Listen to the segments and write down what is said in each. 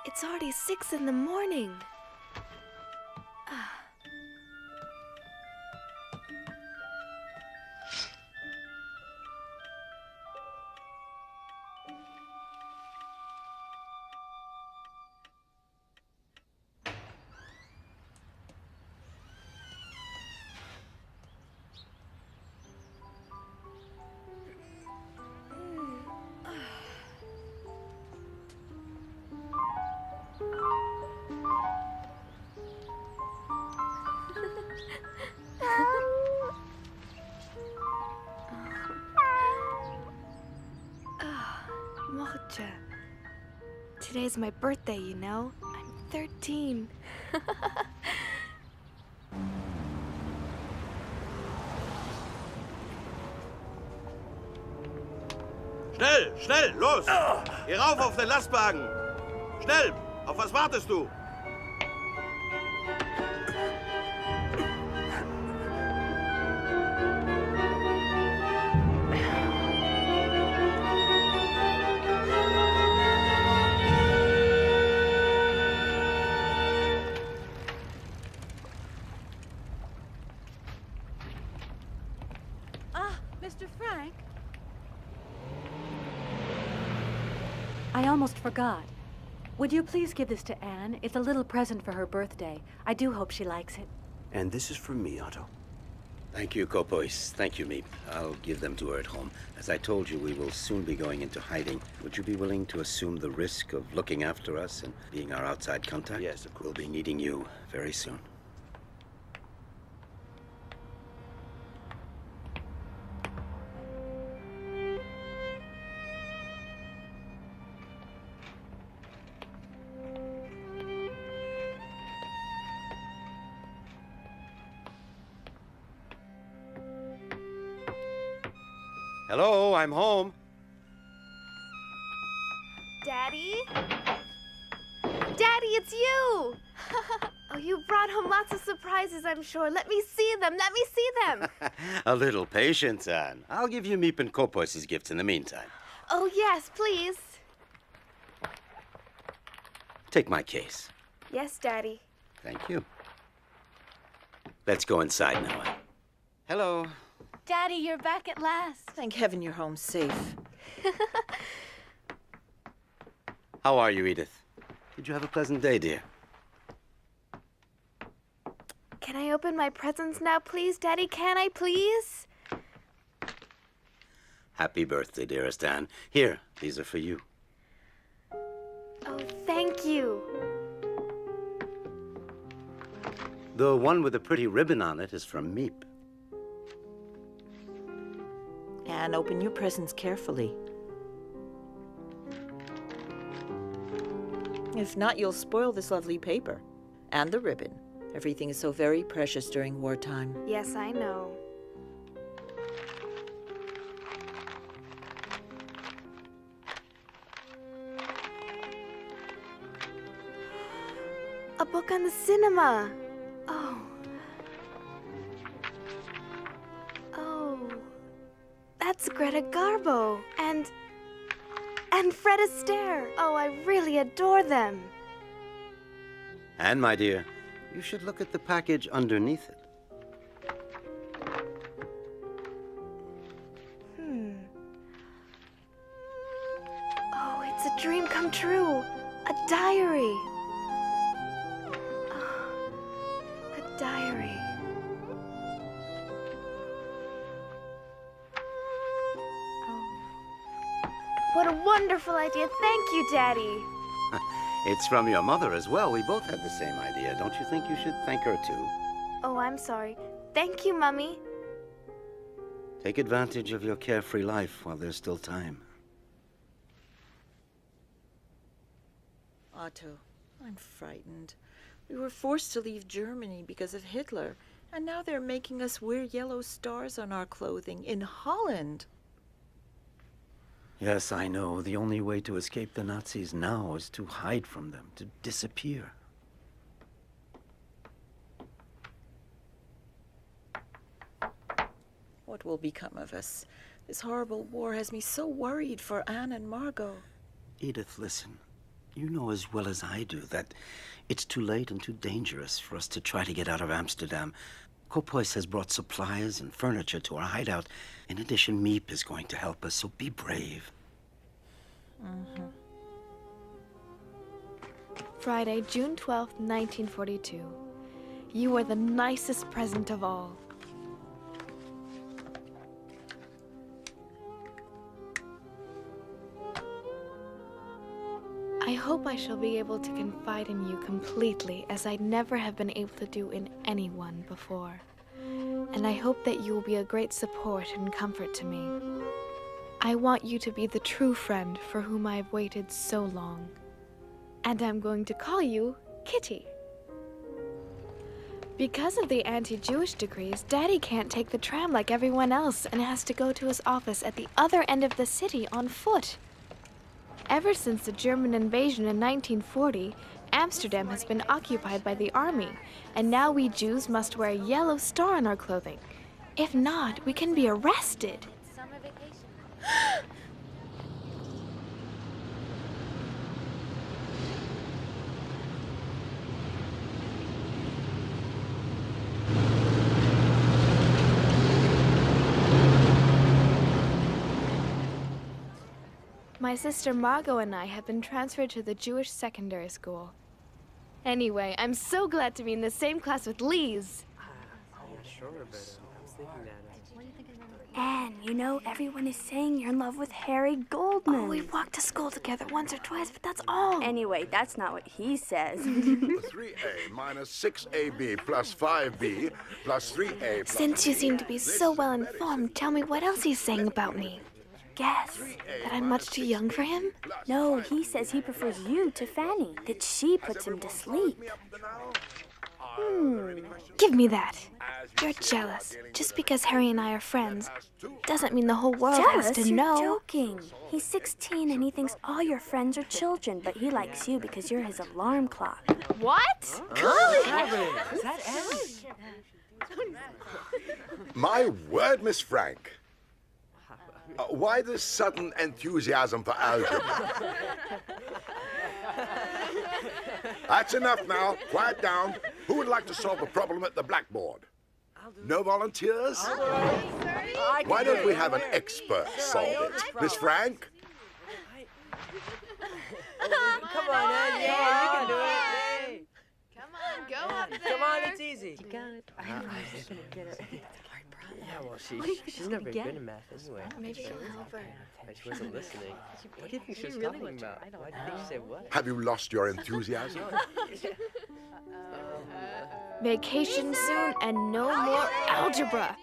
It's already 6 in the morning. Mocha. Today's my birthday, you know? I'm 13. Schnell, schnell, los! Geh rauf auf den Lastwagen! Schnell! Auf was wartest du? Mr. Frank? I almost forgot. Would you please give this to Anne? It's a little present for her birthday. I do hope she likes it. And this is from me, Otto. Thank you, Kopois. Thank you, Meep. I'll give them to her at home. As I told you, we will soon be going into hiding. Would you be willing to assume the risk of looking after us and being our outside contact? Yes, of course. We'll be needing you very soon. Hello, I'm home. Daddy? Daddy, it's you! Oh, you brought home lots of surprises, I'm sure. Let me see them. Let me see them. A little patience, Anne. I'll give you Meep and Kopois' gifts in the meantime. Oh, yes, please. Take my case. Yes, Daddy. Thank you. Let's go inside now, Anne. Hello. Daddy, you're back at last. Thank heaven you're home safe. How are you, Edith? Did you have a pleasant day, dear? Can I open my presents now, please, Daddy? Can I, please? Happy birthday, dearest Anne. Here, these are for you. Oh, thank you. The one with the pretty ribbon on it is from Meep. And open your presents carefully. If not, you'll spoil this lovely paper. And the ribbon. Everything is so very precious during wartime. Yes, I know. A book on the cinema. Oh. Oh. That's Greta Garbo. And Fred Astaire. Oh, I really adore them. Anne, my dear, you should look at the package underneath it. Oh, it's a dream come true. A diary. Oh, a diary. Oh. What a wonderful idea. Thank you, Daddy. It's from your mother as well. We both had the same idea. Don't you think you should thank her, too? Oh, I'm sorry. Thank you, Mummy. Take advantage of your carefree life while there's still time. Otto, I'm frightened. We were forced to leave Germany because of Hitler, and now they're making us wear yellow stars on our clothing in Holland. Yes, I know. The only way to escape the Nazis now is to hide from them, to disappear. What will become of us? This horrible war has me so worried for Anne and Margot. Edith, listen. You know as well as I do that it's too late and too dangerous for us to try to get out of Amsterdam. Kopois has brought supplies and furniture to our hideout. In addition, Miep is going to help us, so be brave. Friday, June 12th, 1942. You were the nicest present of all. I hope I shall be able to confide in you completely, as I never have been able to do in anyone before. And I hope that you will be a great support and comfort to me. I want you to be the true friend for whom I have waited so long. And I'm going to call you Kitty. Because of the anti-Jewish decrees, Daddy can't take the tram like everyone else and has to go to his office at the other end of the city on foot. Ever since the German invasion in 1940, Amsterdam has been occupied by the army, and now we Jews must wear a yellow star on our clothing. If not, we can be arrested. Summer vacation. My sister Margot and I have been transferred to the Jewish secondary school. Anyway, I'm so glad to be in the same class with Lise. Anne, you know, everyone is saying you're in love with Harry Goldman. Oh, we've walked to school together once or twice, but that's all. Anyway, that's not what he says. 3A minus 6AB plus 5B plus 3A plus... Since you seem to be so well informed, tell me what else he's saying about me. Guess. That I'm much too young for him? No, he says he prefers you to Fanny, that she puts him to sleep. Give me that. You're jealous. Just because Harry and I are friends doesn't mean the whole world has Jealous? to You're know. joking. He's 16 and he thinks all your friends are children, but he likes you because you're his alarm clock. What? My word, Miss Frank. Why this sudden enthusiasm for algebra? That's enough now. Quiet down. Who would like to solve a problem at the blackboard? No volunteers? Why don't we have an expert solve it? Miss Frank? Come on, Ed. Yeah, you can do it. Come on, go up there. Come on, it's easy. You got it. Yeah, well, she's never good in math anyway. Maybe you'll help her. But she wasn't listening. What do you think she was talking about? Why do you think she said what? Have you lost your enthusiasm? Vacation soon and no more algebra.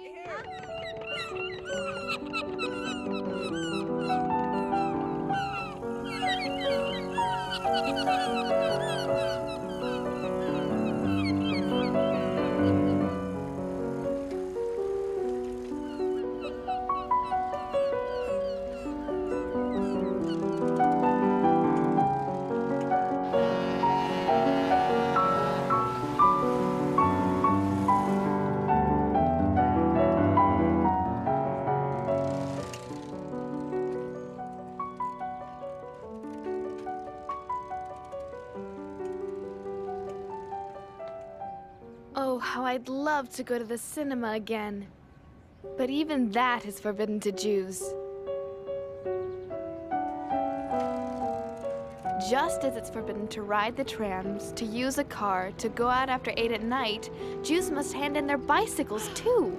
Oh, how I'd love to go to the cinema again. But even that is forbidden to Jews. Just as it's forbidden to ride the trams, to use a car, to go out after 8 at night, Jews must hand in their bicycles too.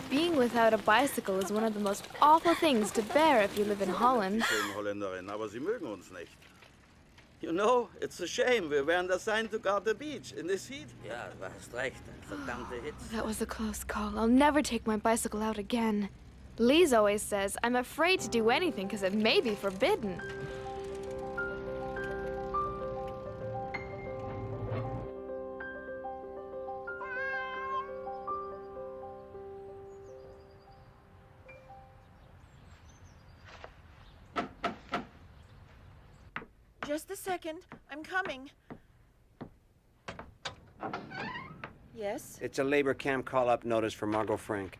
Being without a bicycle is one of the most awful things to bear if you live in Holland. Schöne Holländerin, aber sie mögen uns nicht. You know, it's a shame. We weren't assigned to guard the beach in this heat. Ja, du hast recht. Verdammte Hitze. That was a close call. I'll never take my bicycle out again. Lise always says I'm afraid to do anything because it may be forbidden. Just a second. I'm coming. Yes? It's a labor camp call-up notice for Margot Frank.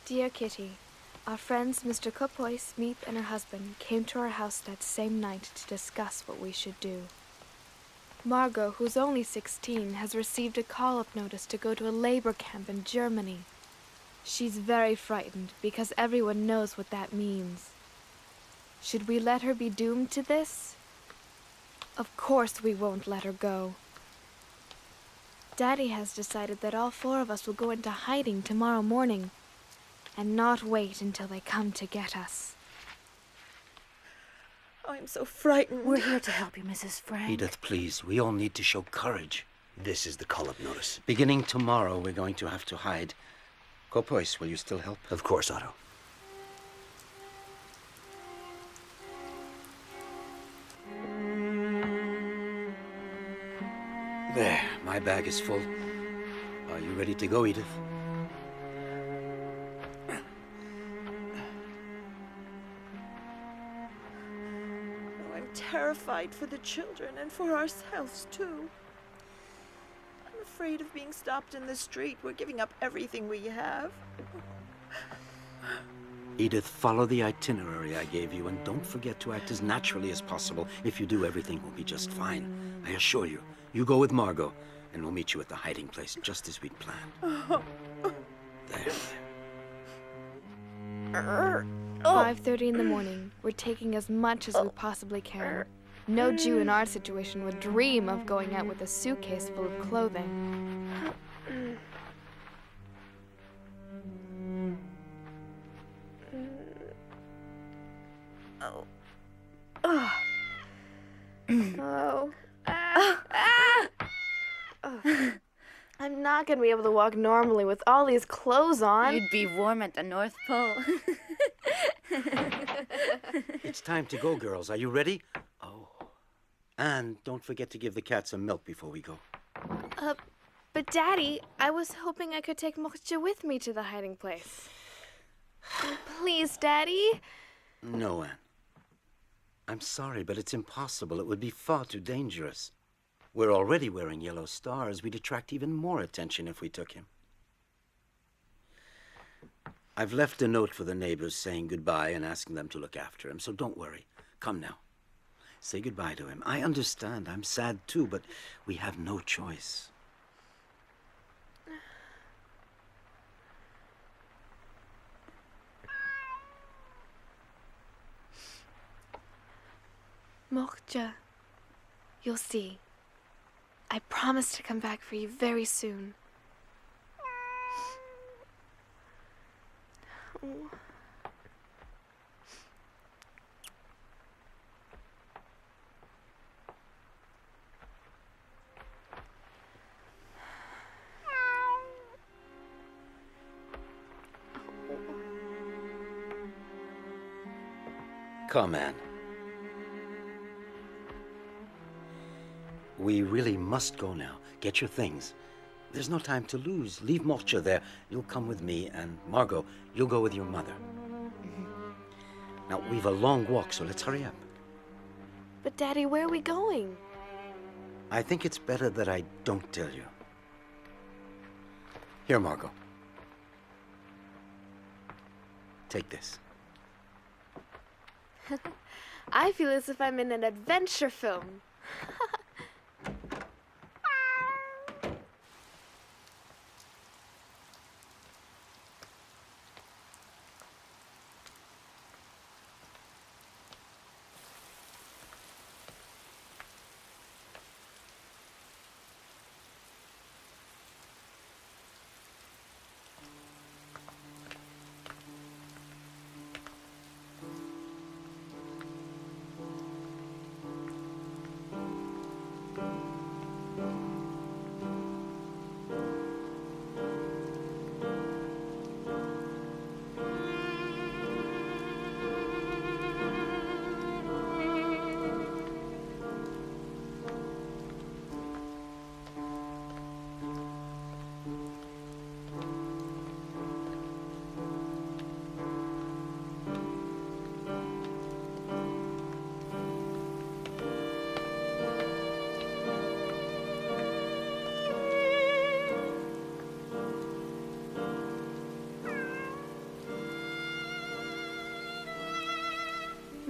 Dear Kitty, our friends Mr. Kopois, Meep, and her husband came to our house that same night to discuss what we should do. Margot, who's only 16, has received a call-up notice to go to a labor camp in Germany. She's very frightened because everyone knows what that means. Should we let her be doomed to this? Of course we won't let her go. Daddy has decided that all 4 of us will go into hiding tomorrow morning and not wait until they come to get us. I'm so frightened. We're here to help you, Mrs. Frank. Edith, please. We all need to show courage. This is the call-up notice. Beginning tomorrow, we're going to have to hide. Kopois, will you still help? Of course, Otto. There, my bag is full. Are you ready to go, Edith? I'm terrified for the children and for ourselves, too. I'm afraid of being stopped in the street. We're giving up everything we have. Edith, follow the itinerary I gave you, and don't forget to act as naturally as possible. If you do, everything will be just fine. I assure you. You go with Margot, and we'll meet you at the hiding place, just as we'd planned. There. 5:30 in the morning. We're taking as much as we possibly can. No Jew in our situation would dream of going out with a suitcase full of clothing. I'm not gonna be able to walk normally with all these clothes on. You'd be warm at the North Pole. It's time to go, girls. Are you ready? Oh. And don't forget to give the cat some milk before we go. But Daddy, I was hoping I could take Moksha with me to the hiding place. Please, Daddy. No, Anne. I'm sorry, but it's impossible. It would be far too dangerous. We're already wearing yellow stars. We'd attract even more attention if we took him. I've left a note for the neighbors saying goodbye and asking them to look after him, so don't worry. Come now. Say goodbye to him. I understand. I'm sad too, but we have no choice. Moksha, you'll see. I promise to come back for you very soon. Oh. Come, Anne. We really must go now. Get your things. There's no time to lose. Leave Moksha there. You'll come with me, and Margot, you'll go with your mother. Now, we've a long walk, so let's hurry up. But Daddy, where are we going? I think it's better that I don't tell you. Here, Margot. Take this. I feel as if I'm in an adventure film.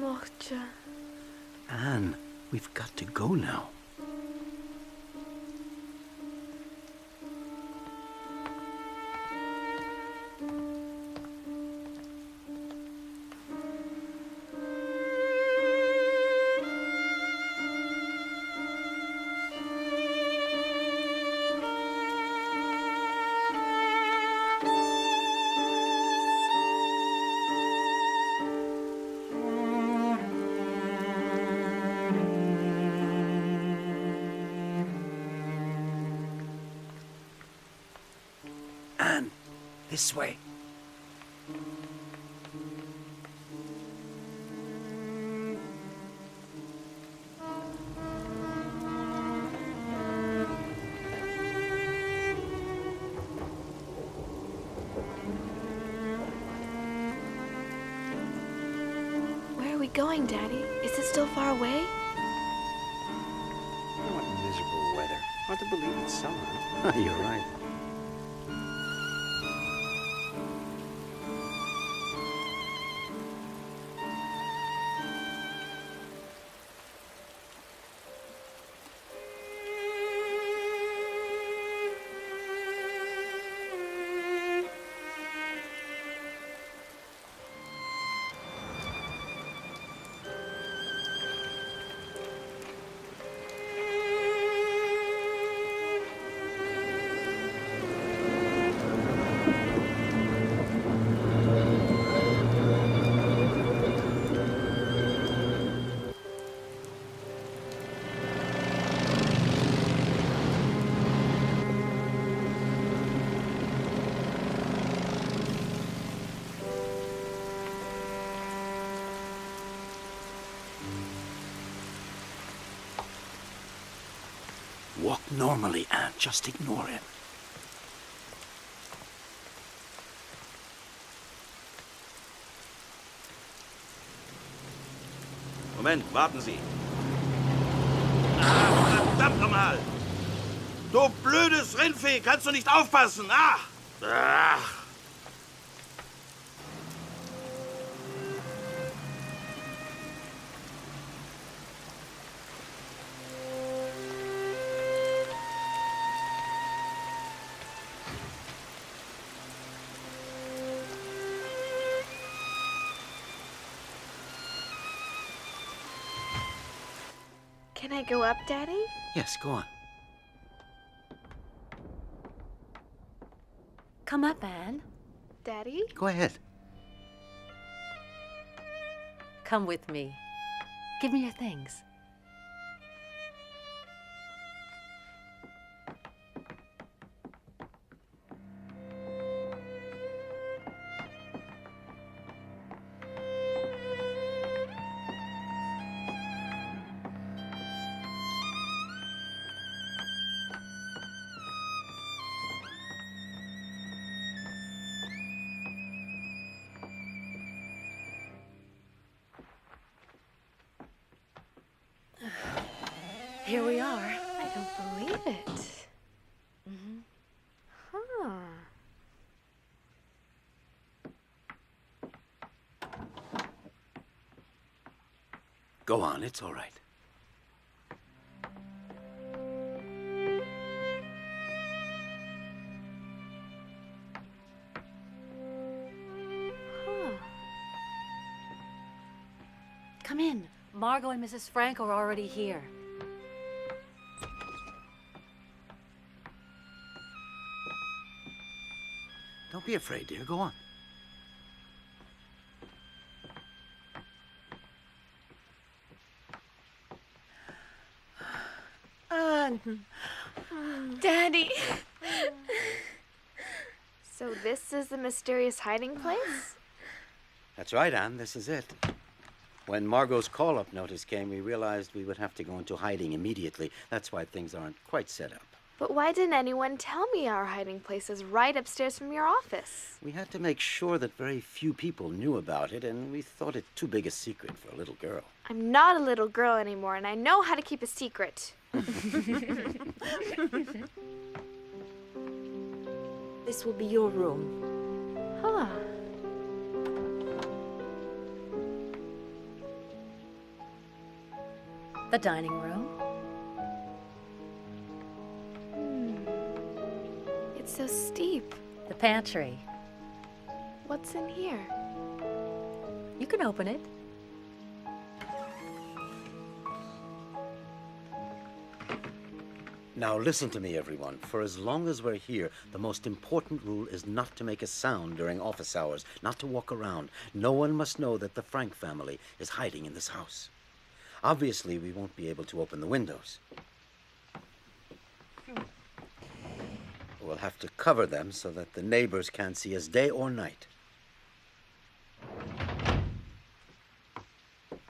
Morcha. Anne, we've got to go now. Anne, this way. Where are we going, Daddy? Is it still far away? What miserable weather. Hard to believe it's summer. You're right. Walk normally, Anne. Just ignore him. Moment, warten Sie. Ah, verdammt nochmal! Du blödes Rindvieh, kannst du nicht aufpassen? Ah! Ach! Can I go up, Daddy? Yes, go on. Come up, Anne. Daddy? Go ahead. Come with me. Give me your things. Here we are. I don't believe it. Huh. Go on, it's all right. Huh. Come in. Margot and Mrs. Frank are already here. Don't be afraid, dear. Go on. Anne. Daddy! So this is the mysterious hiding place? That's right, Anne. This is it. When Margot's call-up notice came, we realized we would have to go into hiding immediately. That's why things aren't quite set up. But why didn't anyone tell me our hiding place is right upstairs from your office? We had to make sure that very few people knew about it, and we thought it too big a secret for a little girl. I'm not a little girl anymore, and I know how to keep a secret. This will be your room. Huh. The dining room. It's so steep. The pantry. What's in here? You can open it. Now listen to me, everyone. For as long as we're here, the most important rule is not to make a sound during office hours, not to walk around. No one must know that the Frank family is hiding in this house. Obviously, we won't be able to open the windows. We'll have to cover them so that the neighbors can't see us day or night.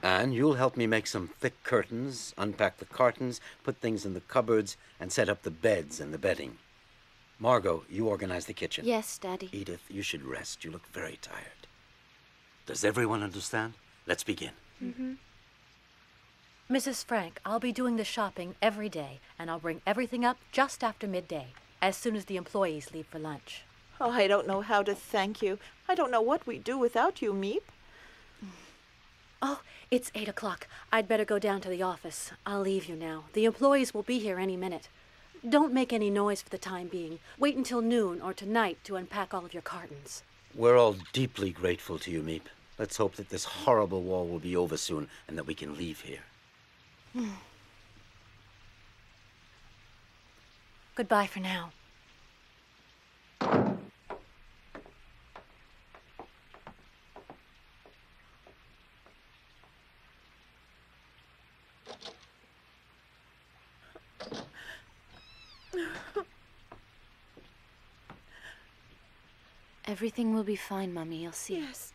And you'll help me make some thick curtains, unpack the cartons, put things in the cupboards, and set up the beds and the bedding. Margot, you organize the kitchen. Yes, Daddy. Edith, you should rest. You look very tired. Does everyone understand? Let's begin. Mm-hmm. Mrs. Frank, I'll be doing the shopping every day, and I'll bring everything up just after midday, as soon as the employees leave for lunch. Oh, I don't know how to thank you. I don't know what we'd do without you, Meep. Oh, it's 8 o'clock. I'd better go down to the office. I'll leave you now. The employees will be here any minute. Don't make any noise for the time being. Wait until noon or tonight to unpack all of your cartons. We're all deeply grateful to you, Meep. Let's hope that this horrible war will be over soon and that we can leave here. Goodbye for now. Everything will be fine, Mommy. You'll see. Yes.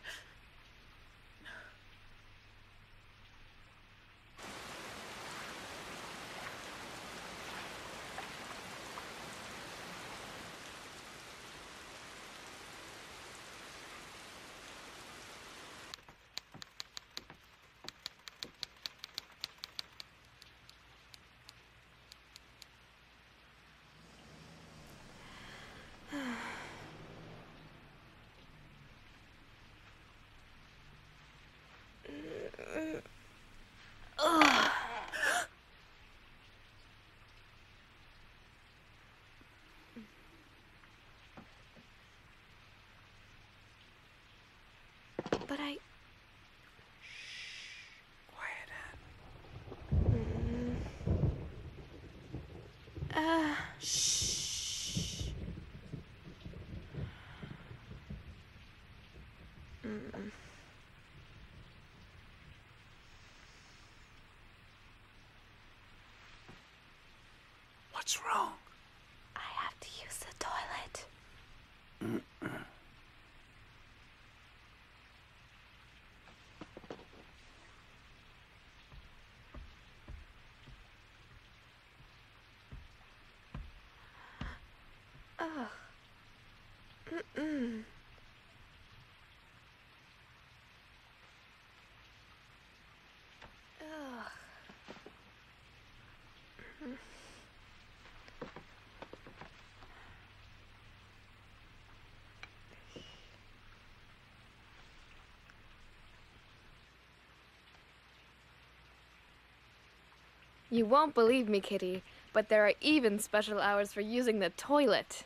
But I... Quiet, Anne. Shh. What's wrong? I have to use the toilet. Ugh. Mm-mm. Ugh. You won't believe me, Kitty, but there are even special hours for using the toilet.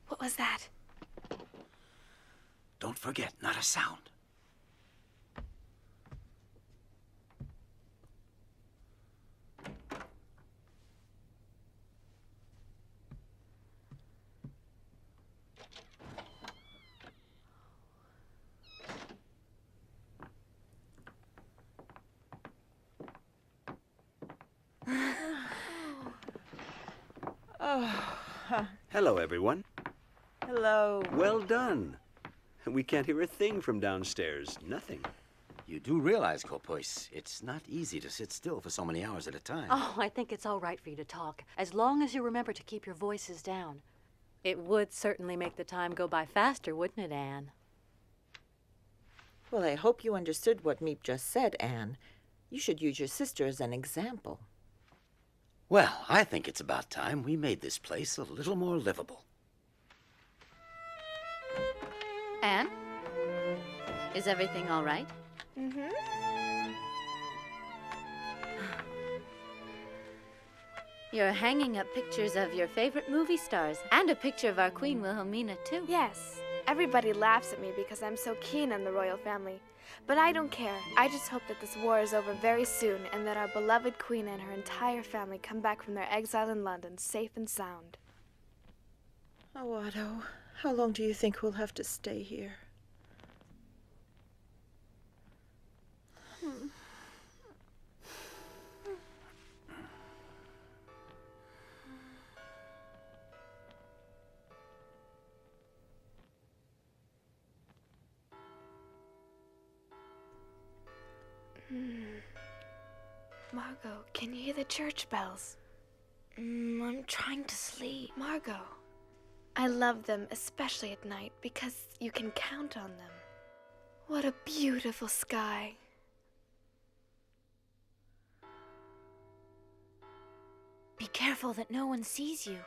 What was that? Don't forget, not a sound. Hello, everyone. Hello. Well done. We can't hear a thing from downstairs. Nothing. You do realize, Kopois, it's not easy to sit still for so many hours at a time. Oh, I think it's all right for you to talk, as long as you remember to keep your voices down. It would certainly make the time go by faster, wouldn't it, Anne? Well, I hope you understood what Meep just said, Anne. You should use your sister as an example. Well, I think it's about time we made this place a little more livable. Anne? Is everything all right? Mm-hmm. You're hanging up pictures of your favorite movie stars and a picture of our Queen Wilhelmina, too. Yes. Everybody laughs at me because I'm so keen on the royal family. But I don't care. I just hope that this war is over very soon and that our beloved queen and her entire family come back from their exile in London safe and sound. Oh, Otto, how long do you think we'll have to stay here? Margot, can you hear the church bells? I'm trying to sleep. Margot, I love them, especially at night, because you can count on them. What a beautiful sky. Be careful that no one sees you.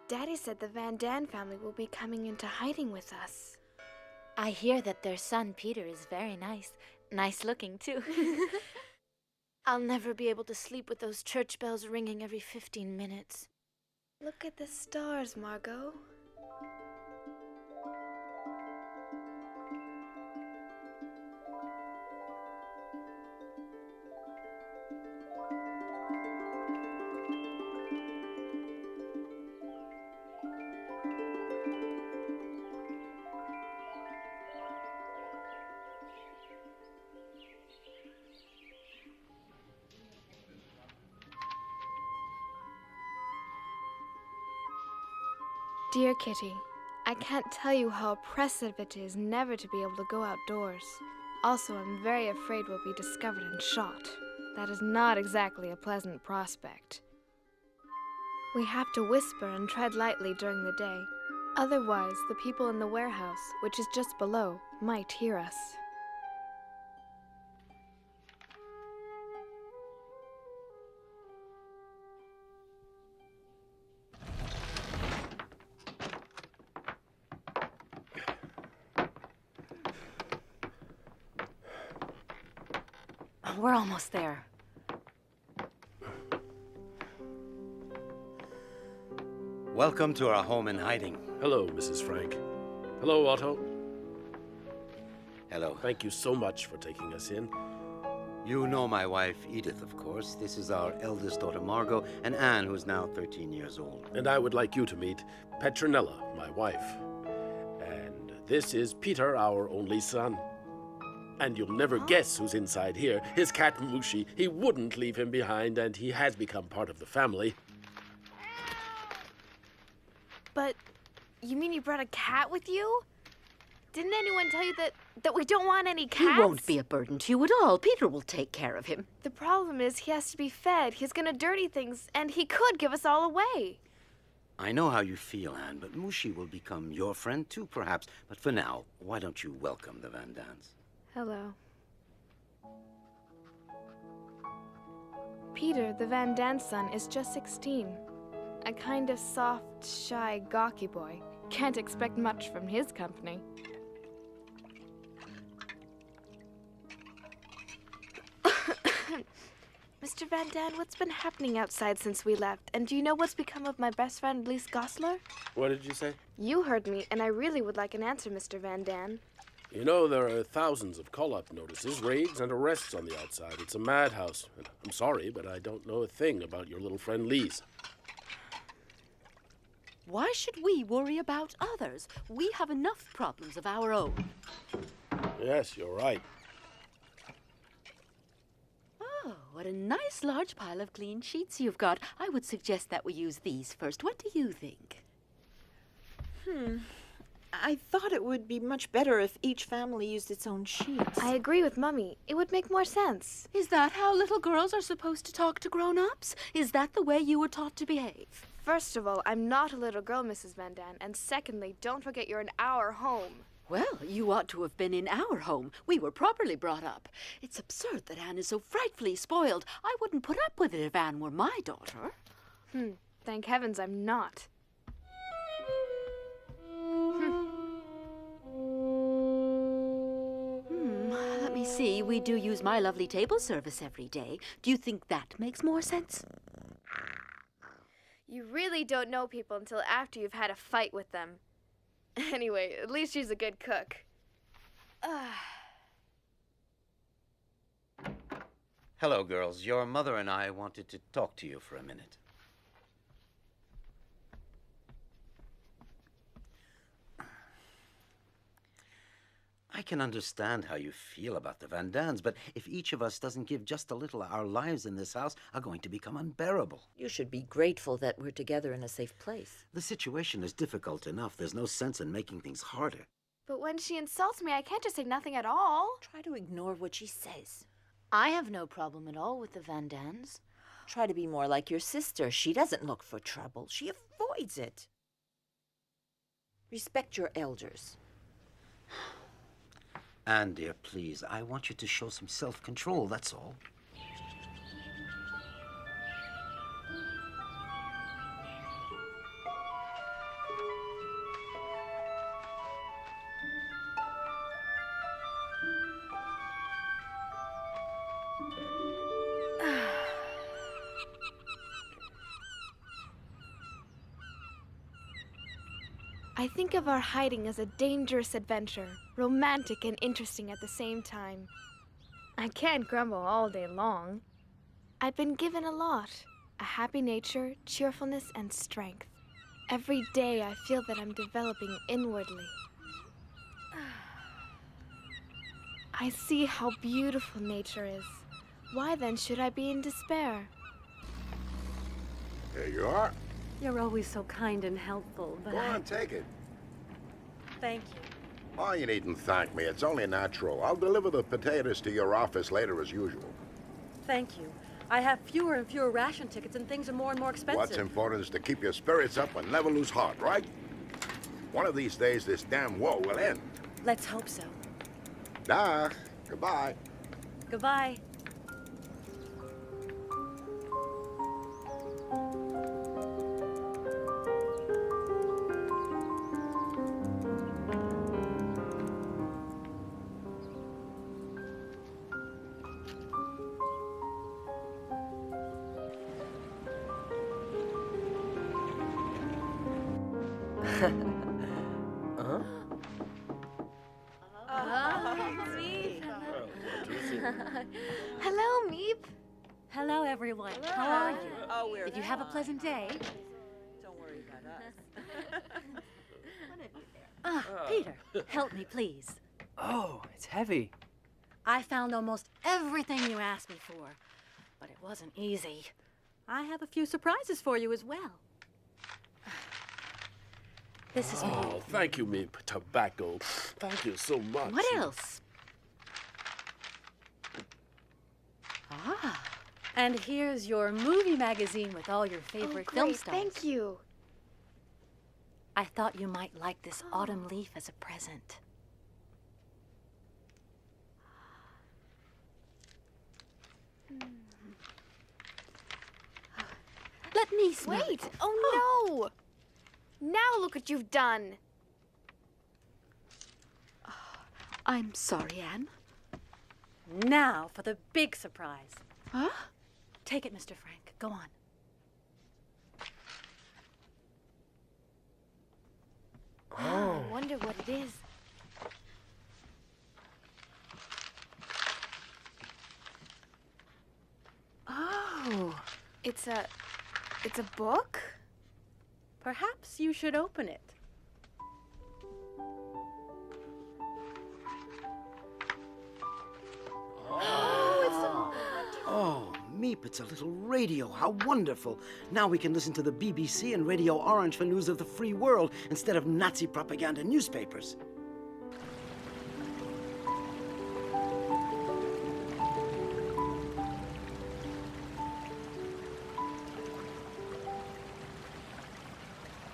Daddy said the Van Daan family will be coming into hiding with us. I hear that their son Peter is very nice. Nice looking, too. I'll never be able to sleep with those church bells ringing every 15 minutes. Look at the stars, Margot. Dear Kitty, I can't tell you how oppressive it is never to be able to go outdoors. Also, I'm very afraid we'll be discovered and shot. That is not exactly a pleasant prospect. We have to whisper and tread lightly during the day. Otherwise, the people in the warehouse, which is just below, might hear us. We're almost there. Welcome to our home in hiding. Hello, Mrs. Frank. Hello, Otto. Hello. Thank you so much for taking us in. You know my wife, Edith, of course. This is our eldest daughter, Margot, and Anne, who's now 13 years old. And I would like you to meet Petronella, my wife. And this is Peter, our only son. And you'll never guess who's inside here. His cat, Mushi. He wouldn't leave him behind, and he has become part of the family. But you mean you brought a cat with you? Didn't anyone tell you that we don't want any cats? He won't be a burden to you at all. Peter will take care of him. The problem is he has to be fed. He's gonna dirty things, and he could give us all away. I know how you feel, Anne, but Mushi will become your friend too, perhaps. But for now, why don't you welcome the Van Daans? Hello. Peter, the Van Daan son, is just 16. A kind of soft, shy, gawky boy. Can't expect much from his company. Mr. Van Daan, what's been happening outside since we left? And do you know what's become of my best friend, Lise Goslar? What did you say? You heard me, and I really would like an answer, Mr. Van Daan. You know, there are thousands of call-up notices, raids, and arrests on the outside. It's a madhouse. And I'm sorry, but I don't know a thing about your little friend Lise. Why should we worry about others? We have enough problems of our own. Yes, you're right. Oh, what a nice large pile of clean sheets you've got. I would suggest that we use these first. What do you think? I thought it would be much better if each family used its own sheets. I agree with Mummy. It would make more sense. Is that how little girls are supposed to talk to grown-ups? Is that the way you were taught to behave? First of all, I'm not a little girl, Mrs. Van Daan. And secondly, don't forget you're in our home. Well, you ought to have been in our home. We were properly brought up. It's absurd that Anne is so frightfully spoiled. I wouldn't put up with it if Anne were my daughter. Thank heavens I'm not. Let me see. We do use My Lovely table service every day. Do you think that makes more sense? You really don't know people until after you've had a fight with them. Anyway, at least she's a good cook. Hello, girls. Your mother and I wanted to talk to you for a minute. I can understand how you feel about the Van Dans, but if each of us doesn't give just a little, our lives in this house are going to become unbearable. You should be grateful that we're together in a safe place. The situation is difficult enough. There's no sense in making things harder. But when she insults me, I can't just say nothing at all. Try to ignore what she says. I have no problem at all with the Van Dans. Try to be more like your sister. She doesn't look for trouble. She avoids it. Respect your elders. Anne, dear, please, I want you to show some self-control, that's all. I think of our hiding as a dangerous adventure, romantic and interesting at the same time. I can't grumble all day long. I've been given a lot. A happy nature, cheerfulness, and strength. Every day I feel that I'm developing inwardly. I see how beautiful nature is. Why then should I be in despair? Here you are. You're always so kind and helpful, but Go on, take it. Thank you. Oh, you needn't thank me. It's only natural. I'll deliver the potatoes to your office later as usual. Thank you. I have fewer and fewer ration tickets and things are more and more expensive. What's important is to keep your spirits up and never lose heart, right? One of these days, this damn war will end. Let's hope so. Dah. Goodbye. Goodbye. Hello, Meep. Hello, everyone. How are you? Oh, we're Did you have a pleasant day? Don't worry about us. Peter, help me, please. Oh, it's heavy. I found almost everything you asked me for, but it wasn't easy. I have a few surprises for you as well. This is Oh, thank you, Meep. Tobacco. Thank you so much. What else? And here's your movie magazine with all your favorite film Great, stars. thank you. I thought you might like this autumn leaf as a present. Let me smell Wait! it. Oh no! Now look what you've done. I'm sorry, Anne. Now for the big surprise. Huh? Take it, Mr. Frank. Go on. I wonder what it is. Oh. It's a book? Perhaps you should open it. Oh, Meep, it's a little radio. How wonderful. Now we can listen to the BBC and Radio Orange for news of the free world instead of Nazi propaganda newspapers.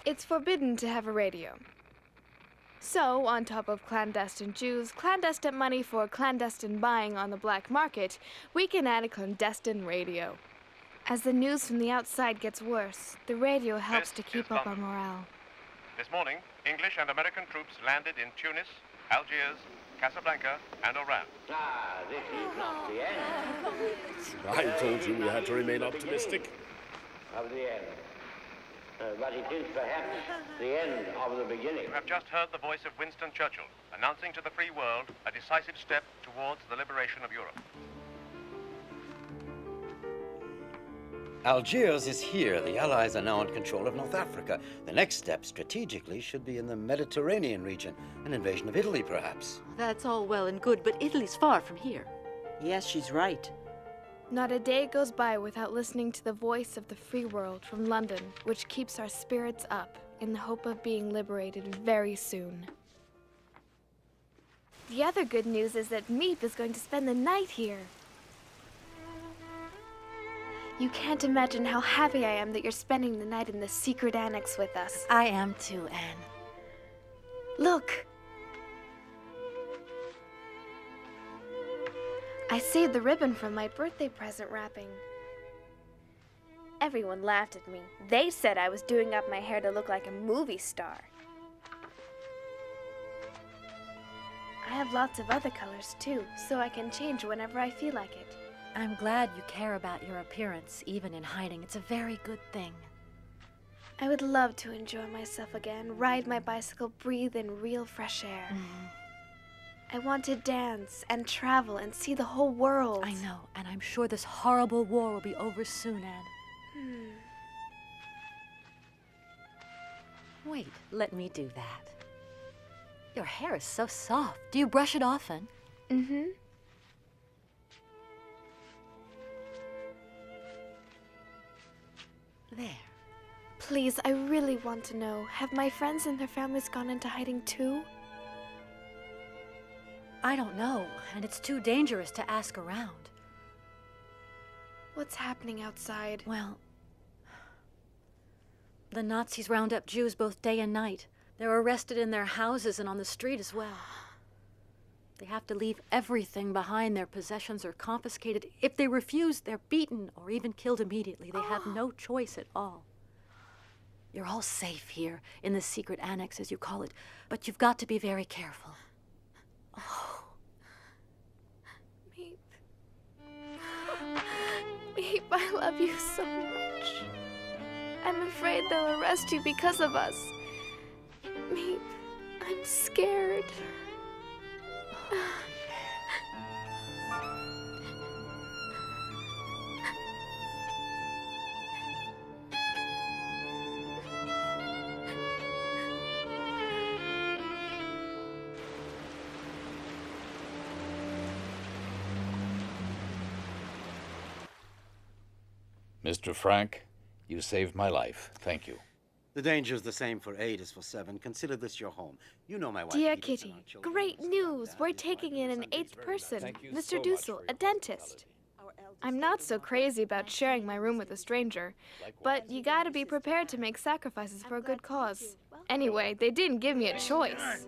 It's forbidden to have a radio. So, on top of clandestine Jews, clandestine money for clandestine buying on the black market, we can add a clandestine radio. As the news from the outside gets worse, the radio helps to keep up our morale. This morning, English and American troops landed in Tunis, Algiers, Casablanca, and Oran. This is not the end I told you we had to remain optimistic. of the end. But it is perhaps the end of the beginning. You have just heard the voice of Winston Churchill announcing to the free world a decisive step towards the liberation of Europe. Algiers is here. The Allies are now in control of North Africa. The next step, strategically, should be in the Mediterranean region. An invasion of Italy, perhaps. That's all well and good, but Italy's far from here. Yes, she's right. Not a day goes by without listening to the voice of the free world from London, which keeps our spirits up in the hope of being liberated very soon. The other good news is that Meep is going to spend the night here. You can't imagine how happy I am that you're spending the night in the secret annex with us. I am too, Anne. Look! I saved the ribbon from my birthday present wrapping. Everyone laughed at me. They said I was doing up my hair to look like a movie star. I have lots of other colors too, so I can change whenever I feel like it. I'm glad you care about your appearance, even in hiding. It's a very good thing. I would love to enjoy myself again, ride my bicycle, breathe in real fresh air. I want to dance and travel and see the whole world. I know, and I'm sure this horrible war will be over soon, Anne. Wait, let me do that. Your hair is so soft. Do you brush it often? Mm-hmm. There. Please, I really want to know, have my friends and their families gone into hiding too? I don't know, and it's too dangerous to ask around. What's happening outside? Well, the Nazis round up Jews both day and night. They're arrested in their houses and on the street as well. They have to leave everything behind. Their possessions are confiscated. If they refuse, they're beaten or even killed immediately. They have no choice at all. You're all safe here, in the secret annex, as you call it, but you've got to be very careful. Oh. Meep. Meep, I love you so much. I'm afraid they'll arrest you because of us. Meep, I'm scared. Mr. Frank, you saved my life. Thank you. The danger is the same for 8 as for 7. Consider this your home. You know my wife. Dear Edith, and Kitty, our children. great news. We're taking in an 8th person, Mr. Dussel, a dentist. I'm not so crazy about sharing my room with a stranger, but you gotta be prepared to make sacrifices for a good cause. Anyway, they didn't give me a choice.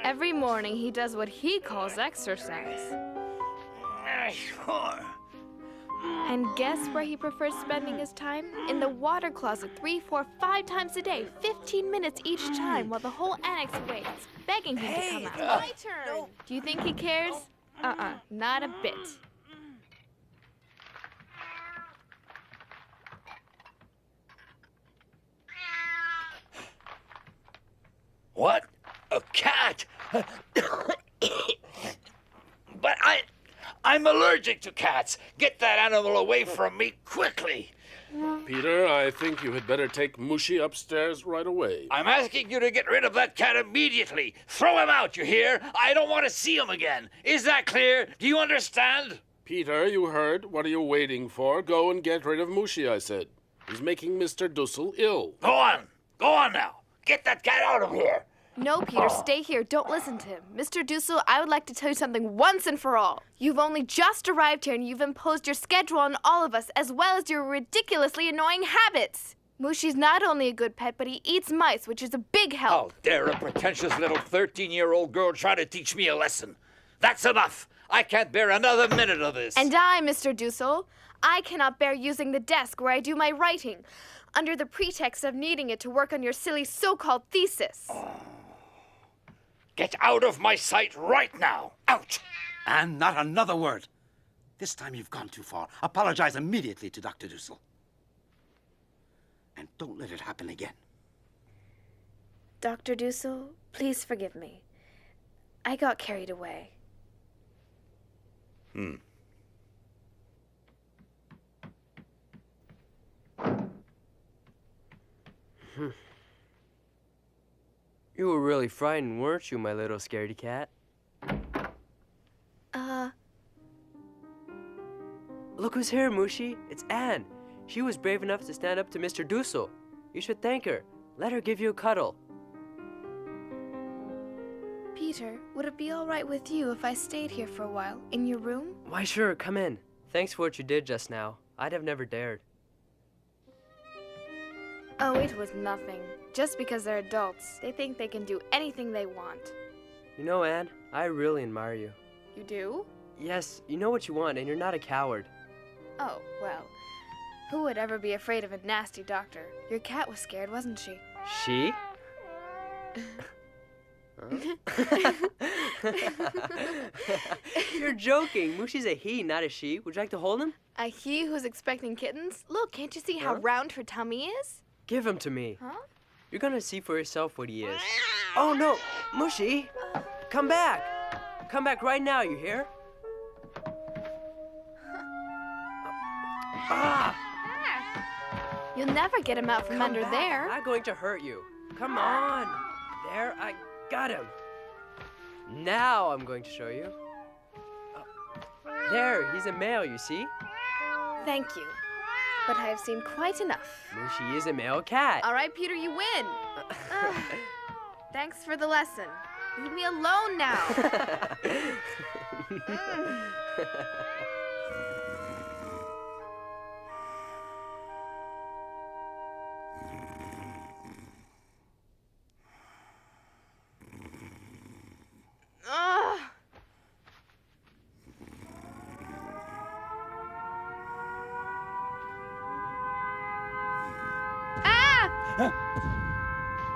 Every morning he does what he calls exercise. And guess where he prefers spending his time? In the water closet 3, 4, 5 times a day, 15 minutes each time, while the whole annex waits, begging him to come out. My turn! Do you think he cares? Not a bit. What? A cat? But I'm allergic to cats. Get that animal away from me quickly. Peter, I think you had better take Mushi upstairs right away. I'm asking you to get rid of that cat immediately. Throw him out, you hear? I don't want to see him again. Is that clear? Do you understand? Peter, you heard. What are you waiting for? Go and get rid of Mushi, I said. He's making Mr. Dussel ill. Go on. Go on now. Get that cat out of here. No, Peter, stay here. Don't listen to him. Mr. Dussel, I would like to tell you something once and for all. You've only just arrived here and you've imposed your schedule on all of us, as well as your ridiculously annoying habits. Mushi's not only a good pet, but he eats mice, which is a big help. How dare a pretentious little 13-year-old girl try to teach me a lesson? That's enough. I can't bear another minute of this. And I, Mr. Dussel, I cannot bear using the desk where I do my writing, under the pretext of needing it to work on your silly so-called thesis. Get out of my sight right now. Out! And not another word. This time you've gone too far. Apologize immediately to Dr. Dussel. And don't let it happen again. Dr. Dussel, please forgive me. I got carried away. You were really frightened, weren't you, my little scaredy cat? Look who's here, Mushi. It's Anne. She was brave enough to stand up to Mr. Dussel. You should thank her. Let her give you a cuddle. Peter, would it be all right with you if I stayed here for a while, in your room? Why, sure, come in. Thanks for what you did just now. I'd have never dared. Oh, it was nothing. Just because they're adults, they think they can do anything they want. You know, Anne, I really admire you. You do? Yes, you know what you want, and you're not a coward. Oh, well, who would ever be afraid of a nasty doctor? Your cat was scared, wasn't she? She? You're joking. Mushi's a he, not a she. Would you like to hold him? A he who's expecting kittens? Look, can't you see how round her tummy is? Give him to me. Huh? You're gonna see for yourself what he is. Oh no, Mushi! Come back! Come back right now, you hear? You'll never get him out from under there. I'm not going to hurt you. Come on. There, I got him. Now I'm going to show you. There, he's a male, you see? Thank you. But I have seen quite enough. Mushi is a male cat. All right, Peter, you win. Thanks for the lesson. Leave me alone now.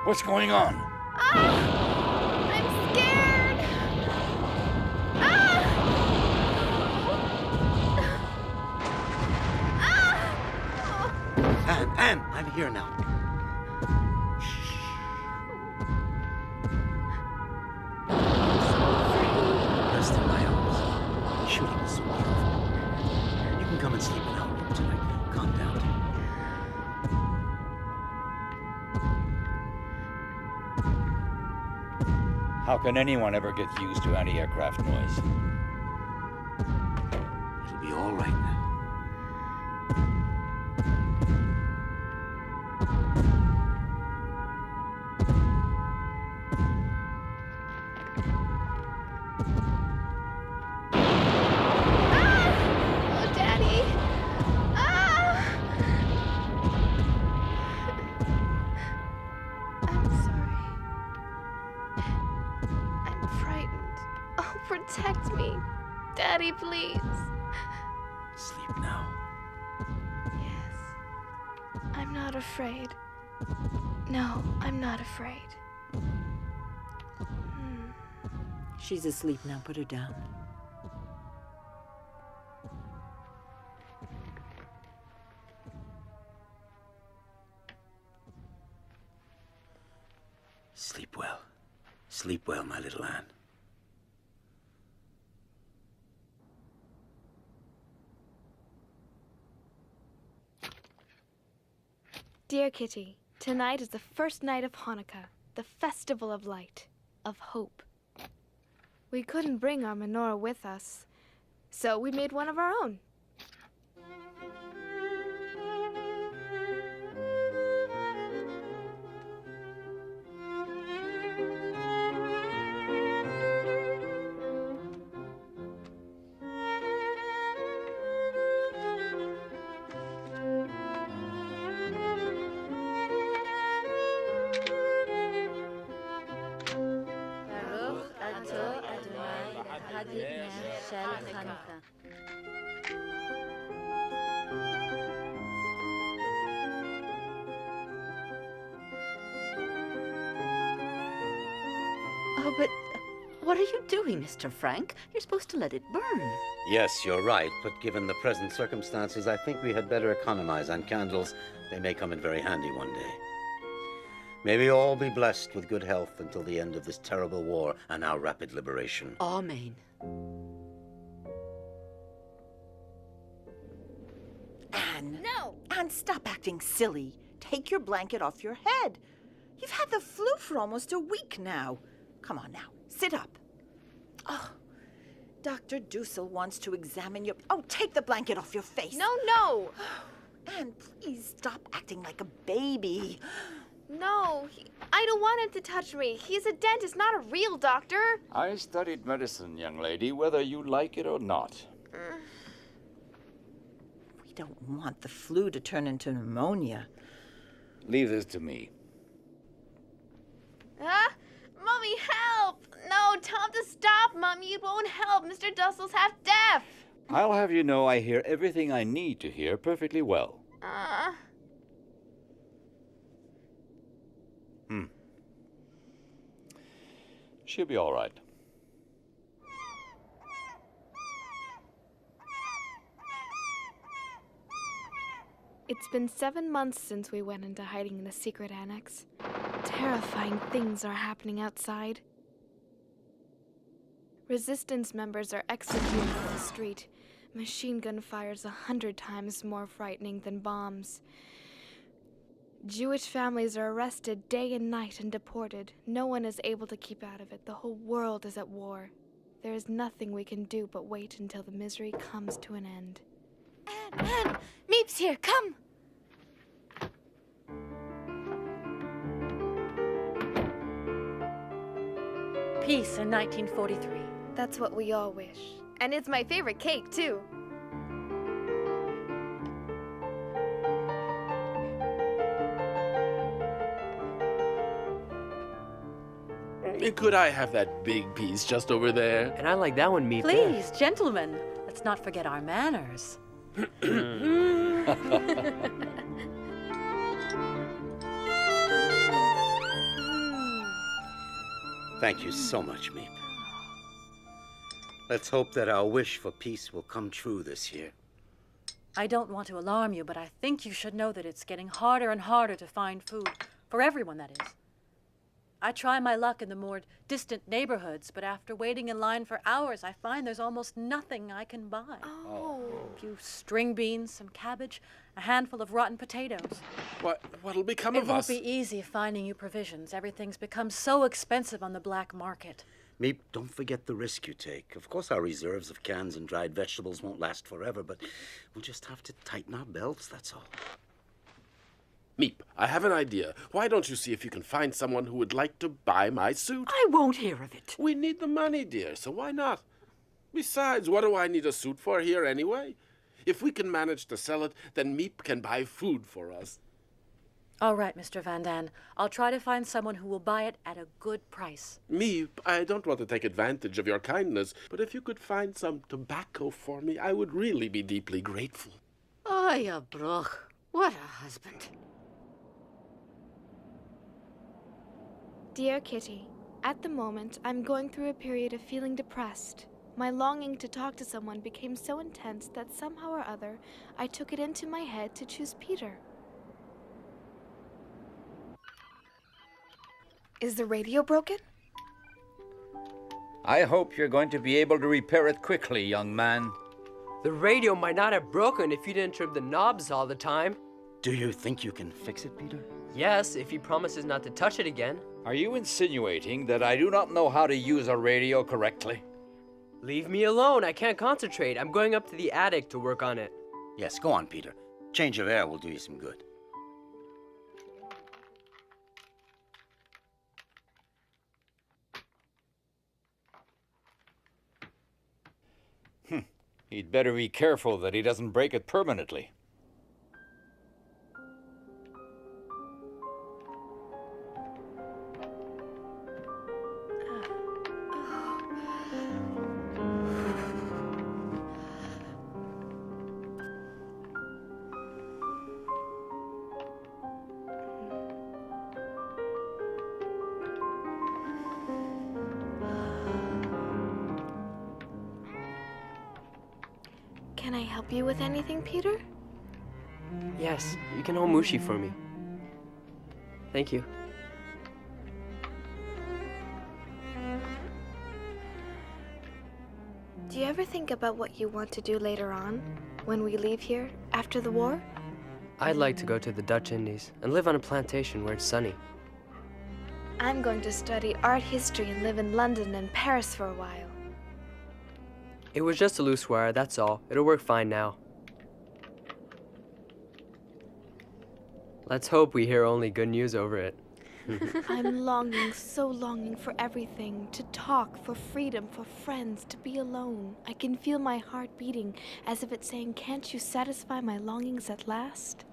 What's going on? I'm scared. Anne, I'm here now. Rest in my arms. Shooting is so beautiful. You can come and sleep in our room tonight. Calm down. How can anyone ever get used to anti-aircraft noise? It'll be all right now. Oh, Daddy. I'm sorry. I'm frightened. Oh, protect me. Daddy, please. Sleep now. Yes. I'm not afraid. No, I'm not afraid. She's asleep now. Put her down. Sleep well. Sleep well, my little Anne. Dear Kitty, tonight is the first night of Hanukkah, the festival of light, of hope. We couldn't bring our menorah with us, so we made one of our own. Oh, but what are you doing, Mr. Frank? You're supposed to let it burn. Yes, you're right, but given the present circumstances, I think we had better economize on candles. They may come in very handy one day. May we all be blessed with good health until the end of this terrible war and our rapid liberation. Amen. Anne. No! Anne, stop acting silly. Take your blanket off your head. You've had the flu for almost a week now. Come on now, sit up. Oh, Dr. Dussel wants to examine your... Oh, take the blanket off your face. No! Anne, please stop acting like a baby. No, I don't want him to touch me. He's a dentist, not a real doctor. I studied medicine, young lady, whether you like it or not. We don't want the flu to turn into pneumonia. Leave this to me. Mommy, help! No, tell him to stop, Mommy. It won't help. Mr. Dussel's half deaf. I'll have you know I hear everything I need to hear perfectly well. She'll be all right. It's been 7 months since we went into hiding in the secret annex. Terrifying things are happening outside. Resistance members are executed in the street. Machine gun fire's 100 times more frightening than bombs. Jewish families are arrested day and night and deported. No one is able to keep out of it. The whole world is at war. There is nothing we can do but wait until the misery comes to an end. Anne, Meep's here, come! Peace in 1943. That's what we all wish. And it's my favorite cake, too. Could I have that big piece just over there? And I like that one, Meep. Please, gentlemen, let's not forget our manners. Thank you so much, Meep. Let's hope that our wish for peace will come true this year. I don't want to alarm you, but I think you should know that it's getting harder and harder to find food. For everyone, that is. I try my luck in the more distant neighborhoods, but after waiting in line for hours, I find there's almost nothing I can buy. A few string beans, some cabbage, a handful of rotten potatoes. What'll become It of won't us? be easy finding you provisions. Everything's become so expensive on the black market. Meep, don't forget the risk you take. Of course, our reserves of cans and dried vegetables won't last forever, but we'll just have to tighten our belts, that's all. Meep, I have an idea. Why don't you see if you can find someone who would like to buy my suit? I won't hear of it. We need the money, dear, so why not? Besides, what do I need a suit for here anyway? If we can manage to sell it, then Meep can buy food for us. All right, Mr. Van Dan. I'll try to find someone who will buy it at a good price. Meep, I don't want to take advantage of your kindness, but if you could find some tobacco for me, I would really be deeply grateful. Oh, you broch. What a husband. Dear Kitty, at the moment, I'm going through a period of feeling depressed. My longing to talk to someone became so intense that somehow or other, I took it into my head to choose Peter. Is the radio broken? I hope you're going to be able to repair it quickly, young man. The radio might not have broken if you didn't trip the knobs all the time. Do you think you can fix it, Peter? Yes, if he promises not to touch it again. Are you insinuating that I do not know how to use a radio correctly? Leave me alone. I can't concentrate. I'm going up to the attic to work on it. Yes, go on, Peter. Change of air will do you some good. He'd better be careful that he doesn't break it permanently. Can I help you with anything, Peter? Yes, you can hold Mushi for me. Thank you. Do you ever think about what you want to do later on, when we leave here, after the war? I'd like to go to the Dutch Indies and live on a plantation where it's sunny. I'm going to study art history and live in London and Paris for a while. It was just a loose wire, that's all. It'll work fine now. Let's hope we hear only good news over it. I'm longing, so longing for everything. To talk, for freedom, for friends, to be alone. I can feel my heart beating as if it's saying, "Can't you satisfy my longings at last?"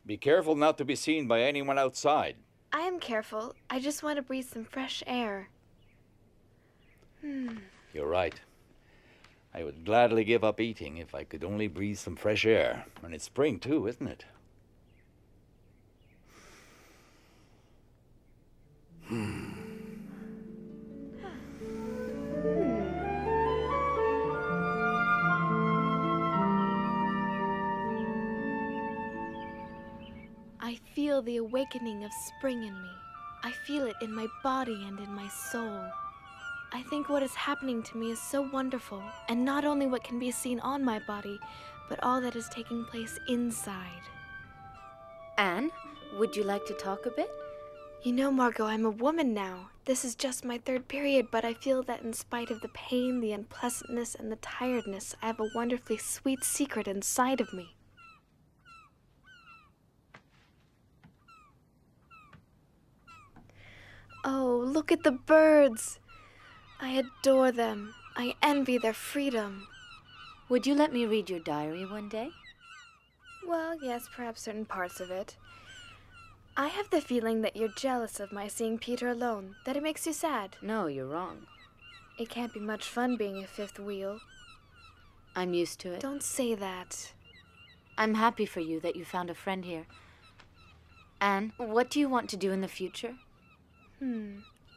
Be careful not to be seen by anyone outside. I am careful. I just want to breathe some fresh air. You're right. I would gladly give up eating if I could only breathe some fresh air. And it's spring, too, isn't it? I feel the awakening of spring in me. I feel it in my body and in my soul. I think what is happening to me is so wonderful, and not only what can be seen on my body, but all that is taking place inside. Anne, would you like to talk a bit? You know, Margot, I'm a woman now. This is just my third period, but I feel that in spite of the pain, the unpleasantness, and the tiredness, I have a wonderfully sweet secret inside of me. Oh, look at the birds. I adore them. I envy their freedom. Would you let me read your diary one day? Well, yes, perhaps certain parts of it. I have the feeling that you're jealous of my seeing Peter alone, that it makes you sad. No, you're wrong. It can't be much fun being a fifth wheel. I'm used to it. Don't say that. I'm happy for you that you found a friend here. Anne, what do you want to do in the future?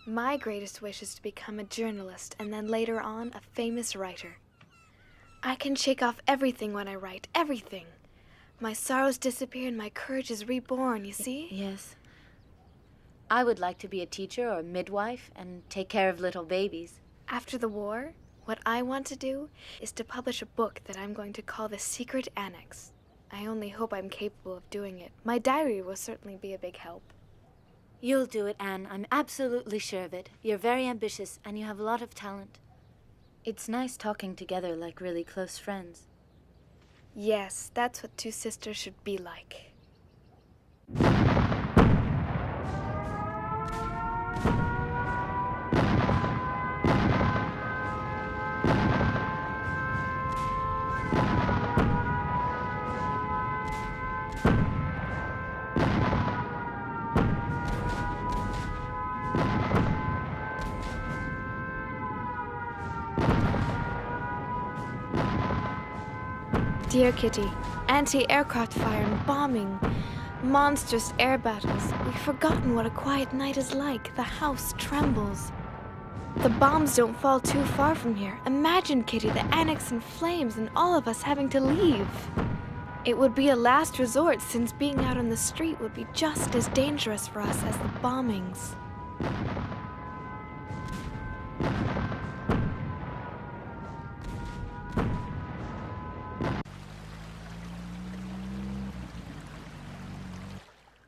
My greatest wish is to become a journalist and then later on a famous writer. I can shake off everything when I write, everything. My sorrows disappear and my courage is reborn, you see? Yes. I would like to be a teacher or a midwife and take care of little babies. After the war, what I want to do is to publish a book that I'm going to call The Secret Annex. I only hope I'm capable of doing it. My diary will certainly be a big help. You'll do it, Anne. I'm absolutely sure of it. You're very ambitious, and you have a lot of talent. It's nice talking together like really close friends. Yes, that's what two sisters should be like. Dear Kitty, anti-aircraft fire and bombing, monstrous air battles. We've forgotten what a quiet night is like. The house trembles. The bombs don't fall too far from here. Imagine, Kitty, the annex in flames and all of us having to leave. It would be a last resort since being out on the street would be just as dangerous for us as the bombings.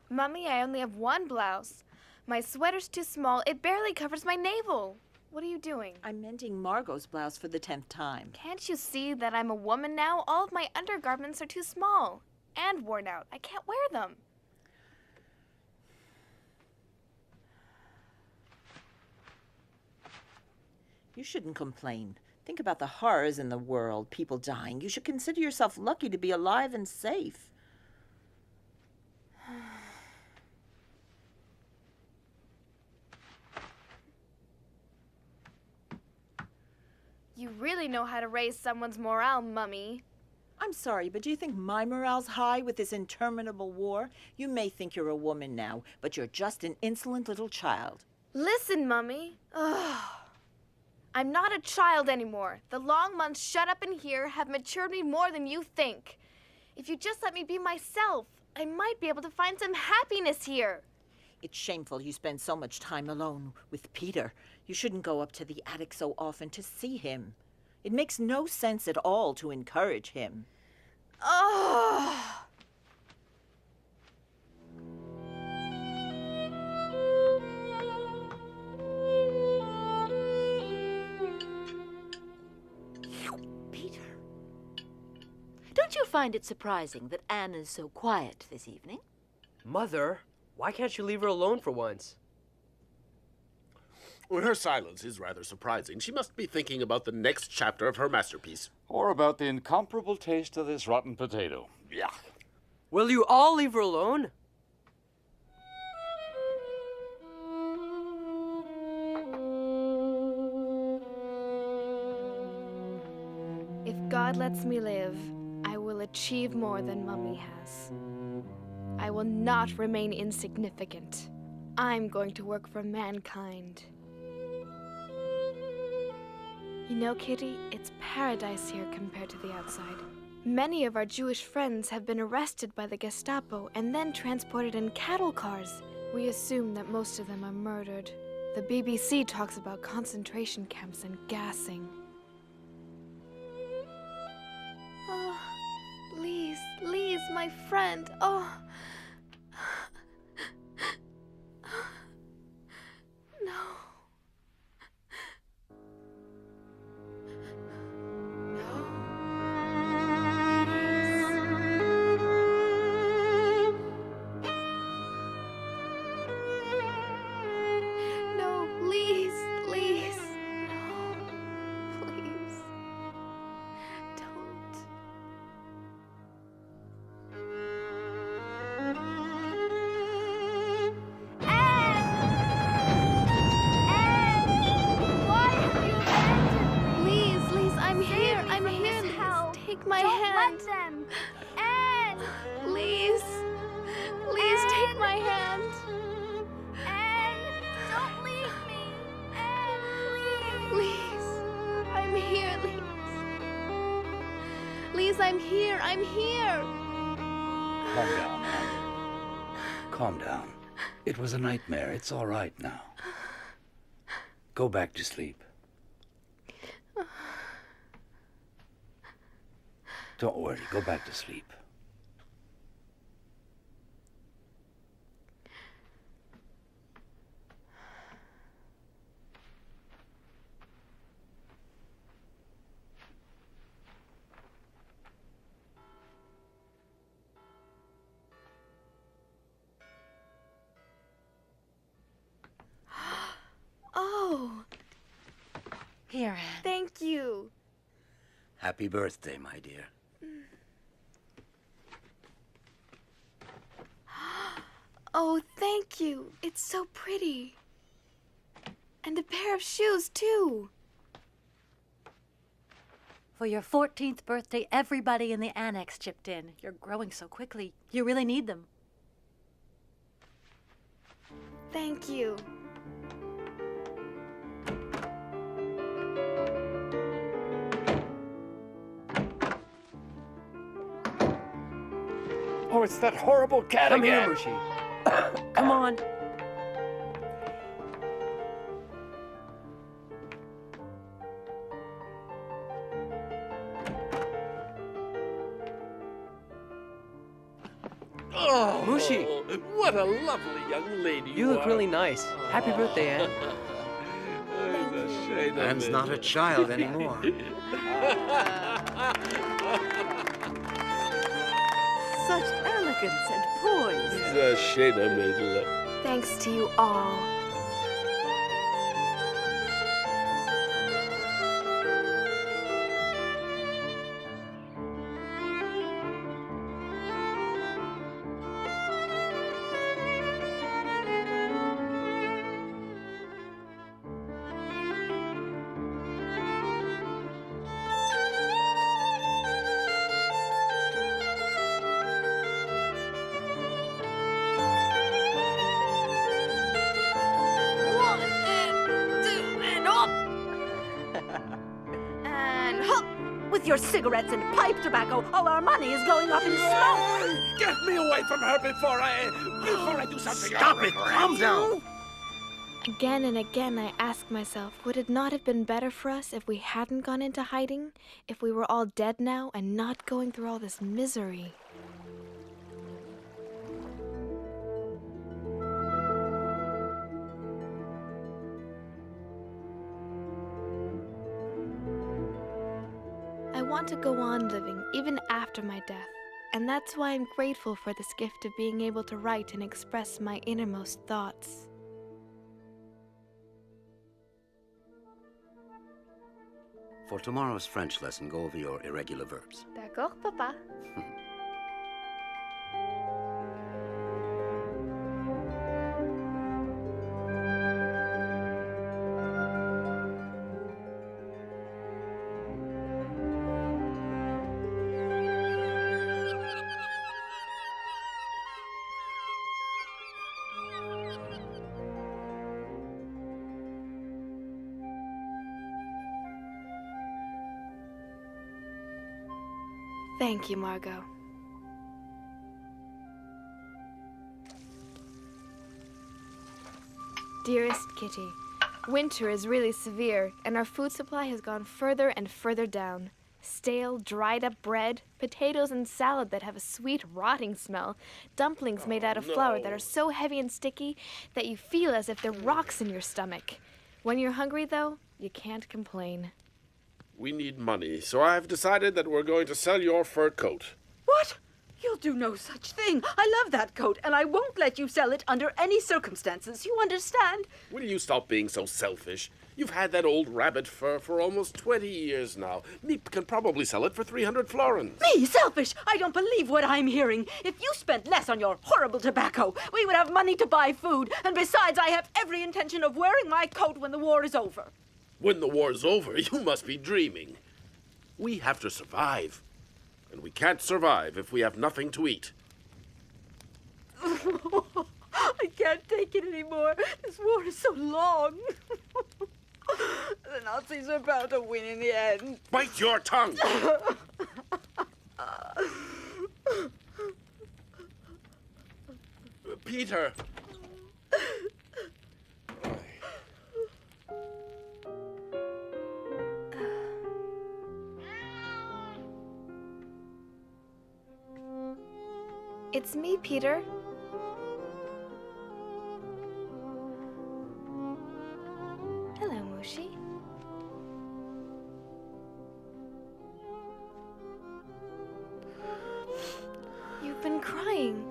Mummy, I only have one blouse. My sweater's too small. It barely covers my navel. What are you doing? I'm mending Margot's blouse for the 10th time. Can't you see that I'm a woman now? All of my undergarments are too small and worn out. I can't wear them. You shouldn't complain. Think about the horrors in the world, people dying. You should consider yourself lucky to be alive and safe. You really know how to raise someone's morale, Mummy. I'm sorry, but do you think my morale's high with this interminable war? You may think you're a woman now, but you're just an insolent little child. Listen, Mummy. Ugh. I'm not a child anymore. The long months shut up in here have matured me more than you think. If you just let me be myself, I might be able to find some happiness here. It's shameful you spend so much time alone with Peter. You shouldn't go up to the attic so often to see him. It makes no sense at all to encourage him. Oh. Peter, don't you find it surprising that Anne is so quiet this evening? Mother, why can't you leave her alone for once? Well, her silence is rather surprising. She must be thinking about the next chapter of her masterpiece. Or about the incomparable taste of this rotten potato. Yuck. Will you all leave her alone? If God lets me live, I will achieve more than Mummy has. I will not remain insignificant. I'm going to work for mankind. You know, Kitty, it's paradise here compared to the outside. Many of our Jewish friends have been arrested by the Gestapo and then transported in cattle cars. We assume that most of them are murdered. The BBC talks about concentration camps and gassing. Oh, Lise, my friend. Oh. No. No, Lise. No. Please. Don't. Take my hand. Don't let them. Anne! Please. Please take my hand. Anne, don't leave me. Anne, please. I'm here, Lise. Lise, I'm here. I'm here. Calm down, Anne. Calm down. It was a nightmare. It's all right now. Go back to sleep. Don't worry, go back to sleep. Oh. Here, Anne. Thank you. Happy birthday, my dear. Oh, thank you. It's so pretty. And a pair of shoes, too. For your 14th birthday, everybody in the annex chipped in. You're growing so quickly. You really need them. Thank you. Oh, it's that horrible cat Come again. here, Mushi. Come on. Oh, Mushi. What a lovely young lady You look are. really nice. Happy birthday, Anne. It's a shame of Anne's it. not a child anymore. Such elegance and poise. It's a shame of it. Thanks to you all. With your cigarettes and pipe tobacco, all our money is going up in smoke. Get me away from her before I do something. Stop it! Calm down! Again and again I ask myself, would it not have been better for us if we hadn't gone into hiding? If we were all dead now and not going through all this misery? I want to go on living even after my death, and that's why I'm grateful for this gift of being able to write and express my innermost thoughts. For tomorrow's French lesson, go over your irregular verbs. D'accord, Papa. Thank you, Margot. Dearest Kitty, winter is really severe, and our food supply has gone further and further down. Stale, dried-up bread, potatoes and salad that have a sweet, rotting smell, dumplings made out of flour that are so heavy and sticky that you feel as if they're rocks in your stomach. When you're hungry, though, you can't complain. We need money, so I've decided that we're going to sell your fur coat. What? You'll do no such thing. I love that coat, and I won't let you sell it under any circumstances. You understand? Will you stop being so selfish? You've had that old rabbit fur for almost 20 years now. Meep can probably sell it for 300 florins. Me, selfish? I don't believe what I'm hearing. If you spent less on your horrible tobacco, we would have money to buy food. And besides, I have every intention of wearing my coat when the war is over. When the war's over, you must be dreaming. We have to survive. And we can't survive if we have nothing to eat. I can't take it anymore. This war is so long. The Nazis are bound to win in the end. Bite your tongue! Peter! It's me, Peter. Hello, Mushi. You've been crying.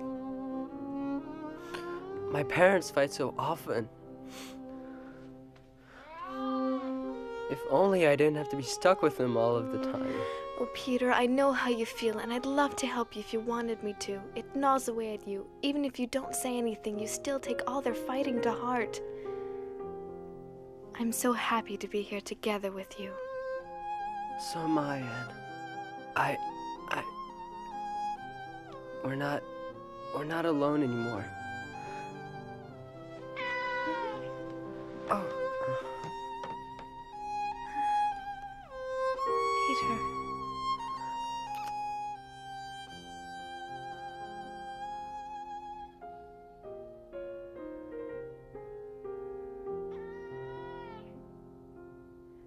My parents fight so often. If only I didn't have to be stuck with them all of the time. Oh, Peter, I know how you feel, and I'd love to help you if you wanted me to. It gnaws away at you. Even if you don't say anything, you still take all their fighting to heart. I'm so happy to be here together with you. So am I, Anne. We're not alone anymore. Oh. Peter.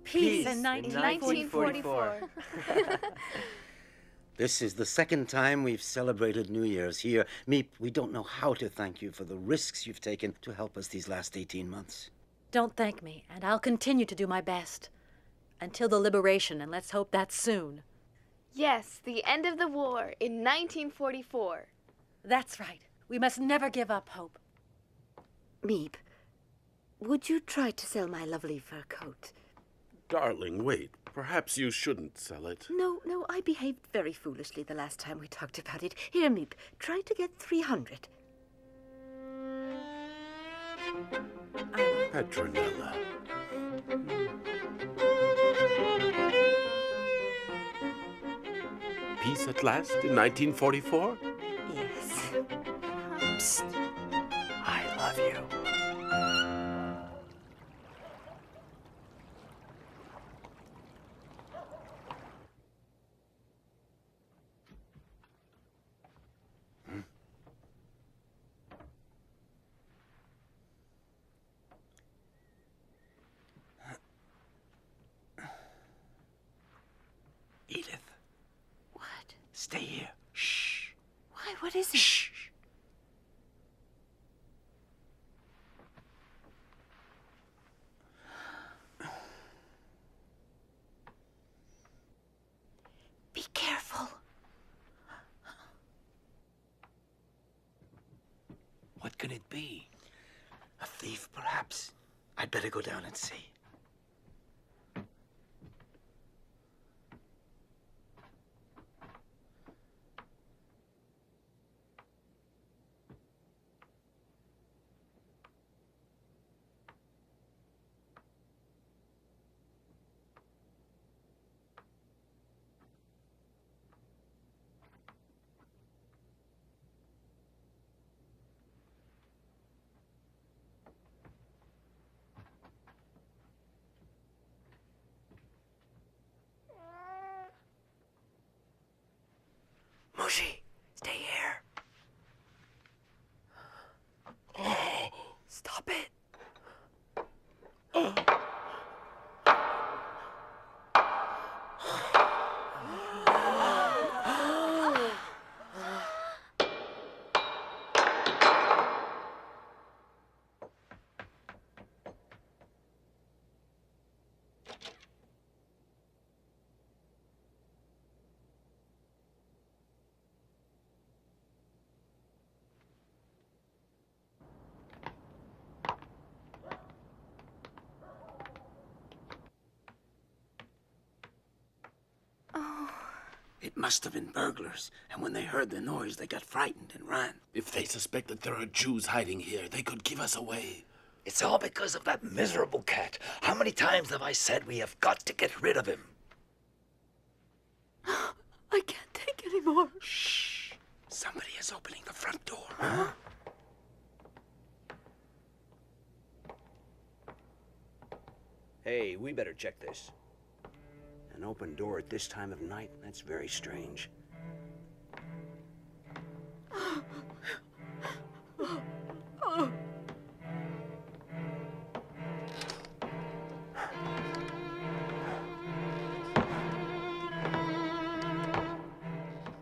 Peace in 1944. This is the second time we've celebrated New Year's here. Meep, we don't know how to thank you for the risks you've taken to help us these last 18 months. Don't thank me, and I'll continue to do my best. Until the liberation, and let's hope that's soon. Yes, the end of the war in 1944. That's right. We must never give up hope. Meep, would you try to sell my lovely fur coat? Darling, wait. Perhaps you shouldn't sell it. No, I behaved very foolishly the last time we talked about it. Here, Meep, try to get 300. Petronella. Peace at last in 1944? Yes. Psst. I love you. Stay here. Shh. Why? What is it? Shh. Be careful. What could it be? A thief, perhaps. I'd better go down and see. Mushi, stay here. Stop it. It must have been burglars, and when they heard the noise, they got frightened and ran. If they suspect that there are Jews hiding here, they could give us away. It's all because of that miserable cat. How many times have I said we have got to get rid of him? I can't take any more. Shh. Somebody is opening the front door. Huh? Hey, we better check this. An open door at this time of night? That's very strange.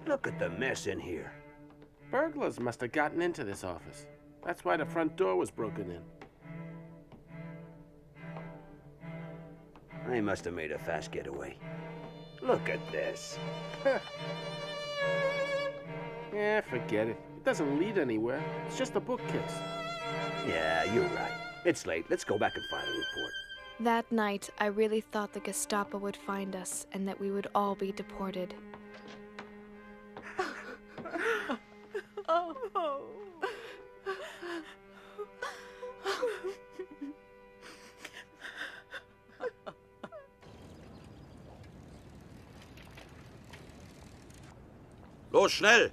Look at the mess in here. Burglars must have gotten into this office. That's why the front door was broken in. They must have made a fast getaway. Look at this. Yeah, forget it. It doesn't lead anywhere. It's just a bookcase. Yeah, you're right. It's late. Let's go back and file a report. That night, I really thought the Gestapo would find us and that we would all be deported. Los, schnell!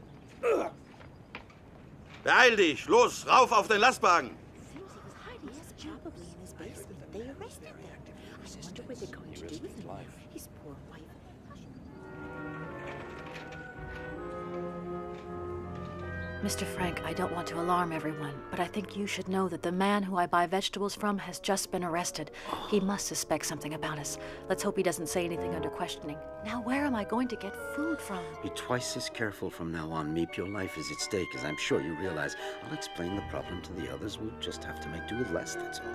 Beeil dich! Los, rauf auf den Lastwagen! Mr. Frank, I don't want to alarm everyone, but I think you should know that the man who I buy vegetables from has just been arrested. He must suspect something about us. Let's hope he doesn't say anything under questioning. Now, where am I going to get food from? Be twice as careful from now on, Meep. Your life is at stake, as I'm sure you realize. I'll explain the problem to the others. We'll just have to make do with less, that's all.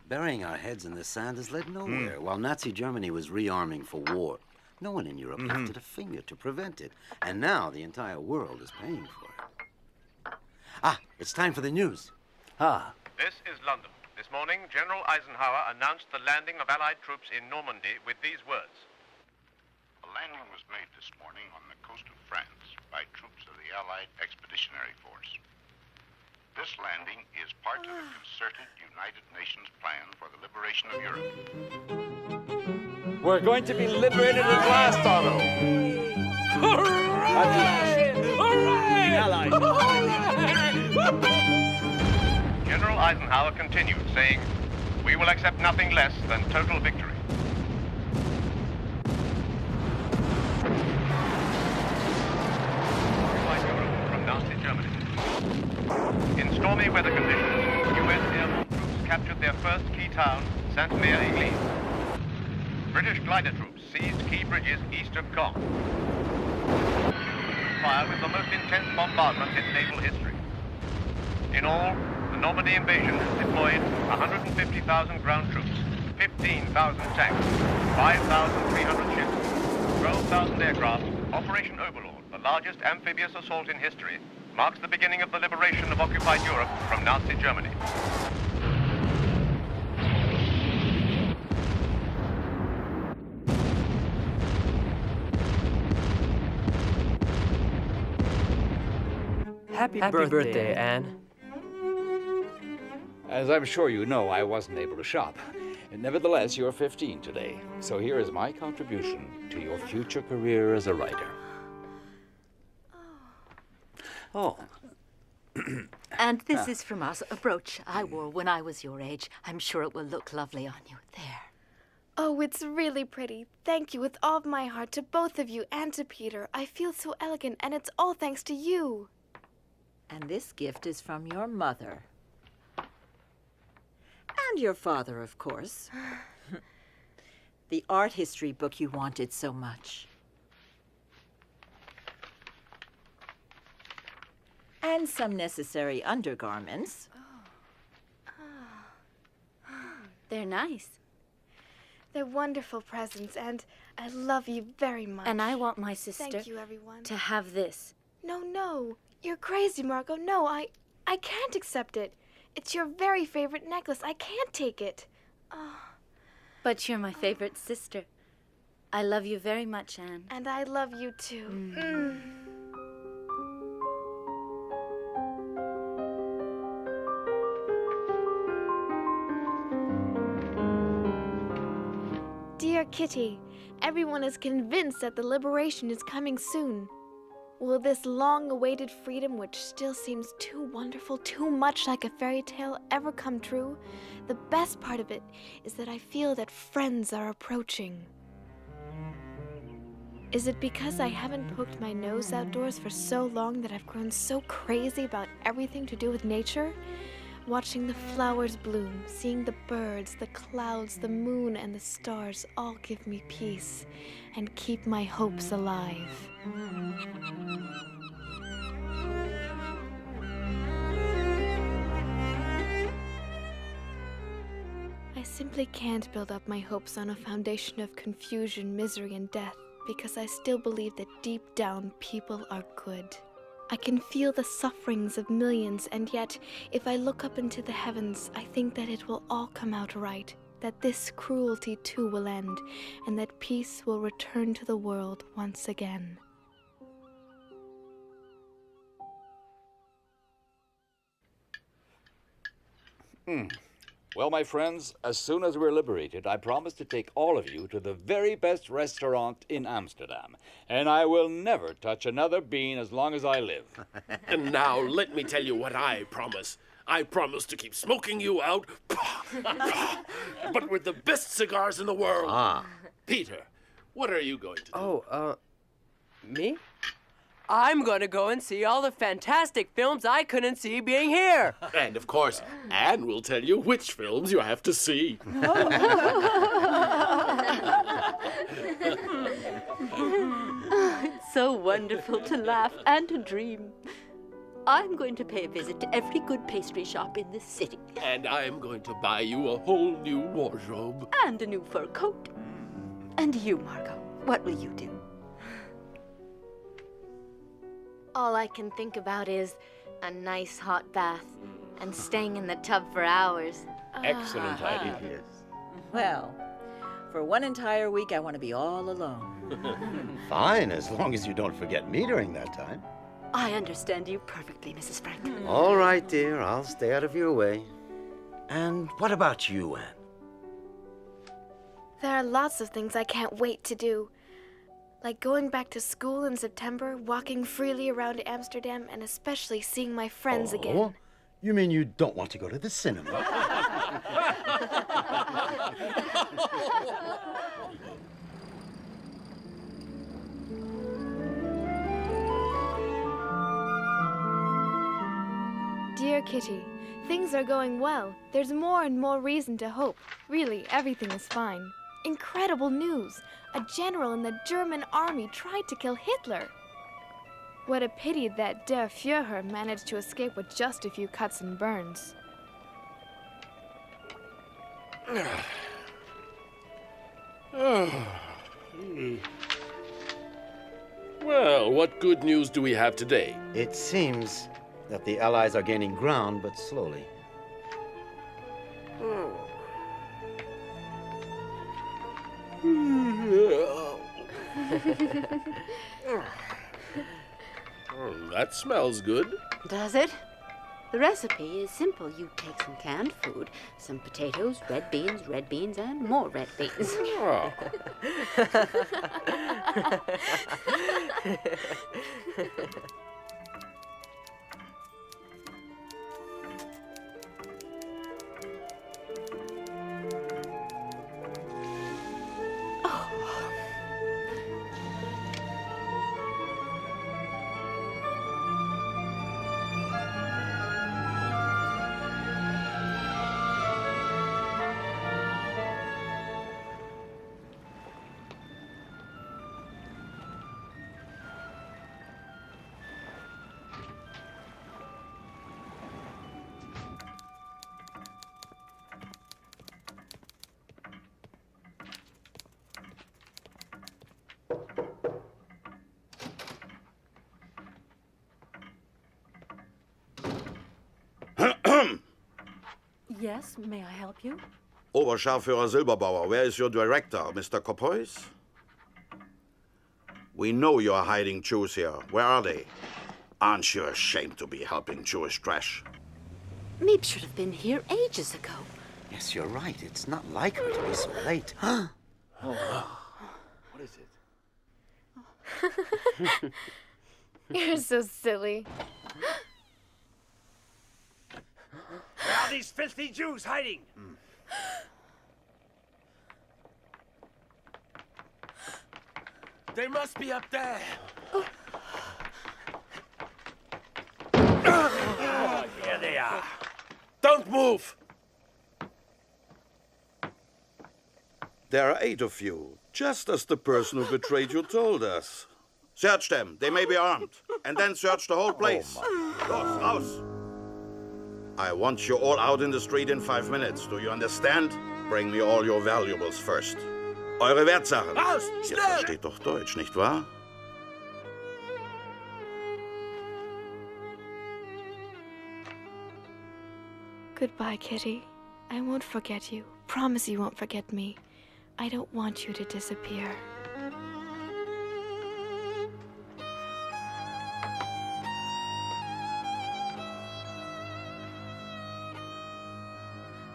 Burying our heads in the sand has led nowhere. While Nazi Germany was rearming for war, no one in Europe lifted a finger to prevent it. And now the entire world is paying for it. Ah, it's time for the news. This is London. This morning, General Eisenhower announced the landing of Allied troops in Normandy with these words. A landing was made this morning on the coast of France by troops of the Allied Expeditionary Force. This landing is part of the concerted United Nations plan for the liberation of Europe. We're going to be liberated at last, Otto. Hooray! Hooray! General Eisenhower continued, saying, "We will accept nothing less than total victory." Allied Europe stormy weather conditions, U.S. airborne troops captured their first key town, Sainte-Mère-Église. British glider troops seized key bridges east of Caen. Fire with the most intense bombardment in naval history. In all, the Normandy invasion deployed 150,000 ground troops, 15,000 tanks, 5,300 ships, 12,000 aircraft. Operation Overlord, the largest amphibious assault in history, marks the beginning of the liberation of occupied Europe from Nazi Germany. Happy birthday, Anne. As I'm sure you know, I wasn't able to shop. Nevertheless, you're 15 today, so here is my contribution to your future career as a writer. Oh. And this is from us, a brooch I wore when I was your age. I'm sure it will look lovely on you. There. Oh, it's really pretty. Thank you with all of my heart to both of you and to Peter. I feel so elegant, and it's all thanks to you. And this gift is from your mother. And your father, of course. The art history book you wanted so much. And some necessary undergarments. They're nice. They're wonderful presents, and I love you very much. And I want my sister Thank you, everyone. to have this. No. You're crazy, Margot. No, I can't accept it. It's your very favorite necklace. I can't take it. But you're my favorite sister. I love you very much, Anne. And I love you too. Dear Kitty, everyone is convinced that the liberation is coming soon. Will this long-awaited freedom, which still seems too wonderful, too much like a fairy tale, ever come true? The best part of it is that I feel that friends are approaching. Is it because I haven't poked my nose outdoors for so long that I've grown so crazy about everything to do with nature? Watching the flowers bloom, seeing the birds, the clouds, the moon, and the stars all give me peace and keep my hopes alive. I simply can't build up my hopes on a foundation of confusion, misery, and death, because I still believe that deep down people are good. I can feel the sufferings of millions, and yet, if I look up into the heavens, I think that it will all come out right, that this cruelty too will end, and that peace will return to the world once again. Well, my friends, as soon as we're liberated, I promise to take all of you to the very best restaurant in Amsterdam. And I will never touch another bean as long as I live. And now let me tell you what I promise. I promise to keep smoking you out, but with the best cigars in the world. Peter, what are you going to do? Me? I'm going to go and see all the fantastic films I couldn't see being here. And of course, Anne will tell you which films you have to see. It's so wonderful to laugh and to dream. I'm going to pay a visit to every good pastry shop in this city. And I'm going to buy you a whole new wardrobe. And a new fur coat. And you, Margot, what will you do? All I can think about is a nice hot bath and staying in the tub for hours. Excellent idea. Well, for one entire week, I want to be all alone. Fine, as long as you don't forget me during that time. I understand you perfectly, Mrs. Franklin. All right, dear, I'll stay out of your way. And what about you, Anne? There are lots of things I can't wait to do. Like going back to school in September, walking freely around Amsterdam, and especially seeing my friends again. You mean you don't want to go to the cinema? Dear Kitty, things are going well. There's more and more reason to hope. Really, everything is fine. Incredible news! A general in the German army tried to kill Hitler. What a pity that Der Führer managed to escape with just a few cuts and burns. Well, what good news do we have today? It seems that the Allies are gaining ground, but slowly. That smells good. Does it? The recipe is simple. You take some canned food, some potatoes, red beans, and more red beans. Oh. Yes, may I help you? Oberscharführer Silberbauer, where is your director, Mr. Kopois? We know you're hiding Jews here. Where are they? Aren't you ashamed to be helping Jewish trash? Meep should have been here ages ago. Yes, you're right. It's not like her to be so late. What is it? You're so silly. Where are these filthy Jews hiding? They must be up there. Oh, here they are. Don't move! There are 8 of you, just as the person who betrayed you told us. Search them. They may be armed. And then search the whole place. Los, raus! I want you all out in the street in 5 minutes. Do you understand? Bring me all your valuables first. Eure Wertsachen. Raus! Ihr Schnell! versteht doch Deutsch, nicht wahr? Goodbye, Kitty. I won't forget you. Promise you won't forget me. I don't want you to disappear.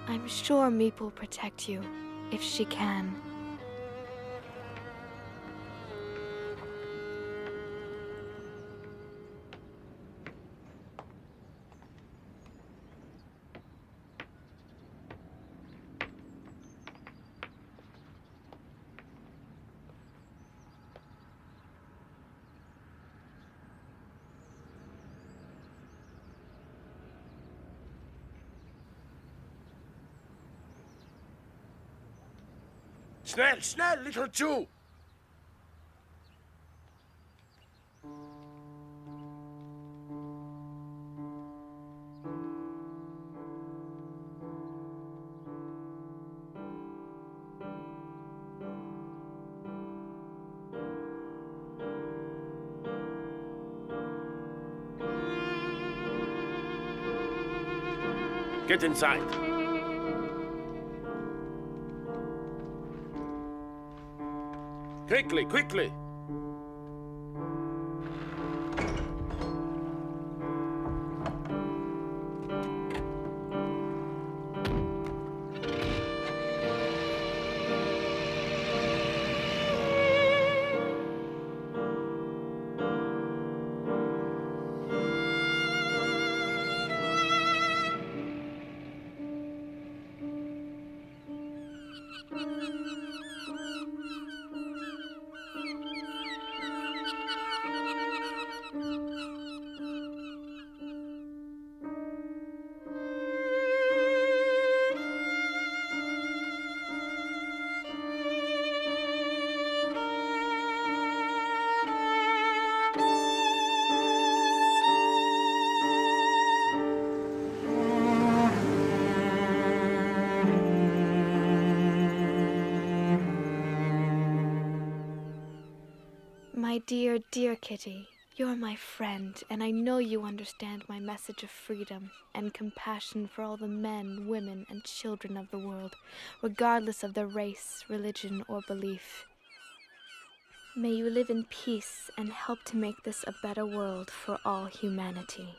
I'm sure Meep will protect you, if she can. Schnell, schnell, little Jew! Get inside. Quickly, quickly! My dear, dear Kitty, you're my friend, and I know you understand my message of freedom and compassion for all the men, women, and children of the world, regardless of their race, religion, or belief. May you live in peace and help to make this a better world for all humanity.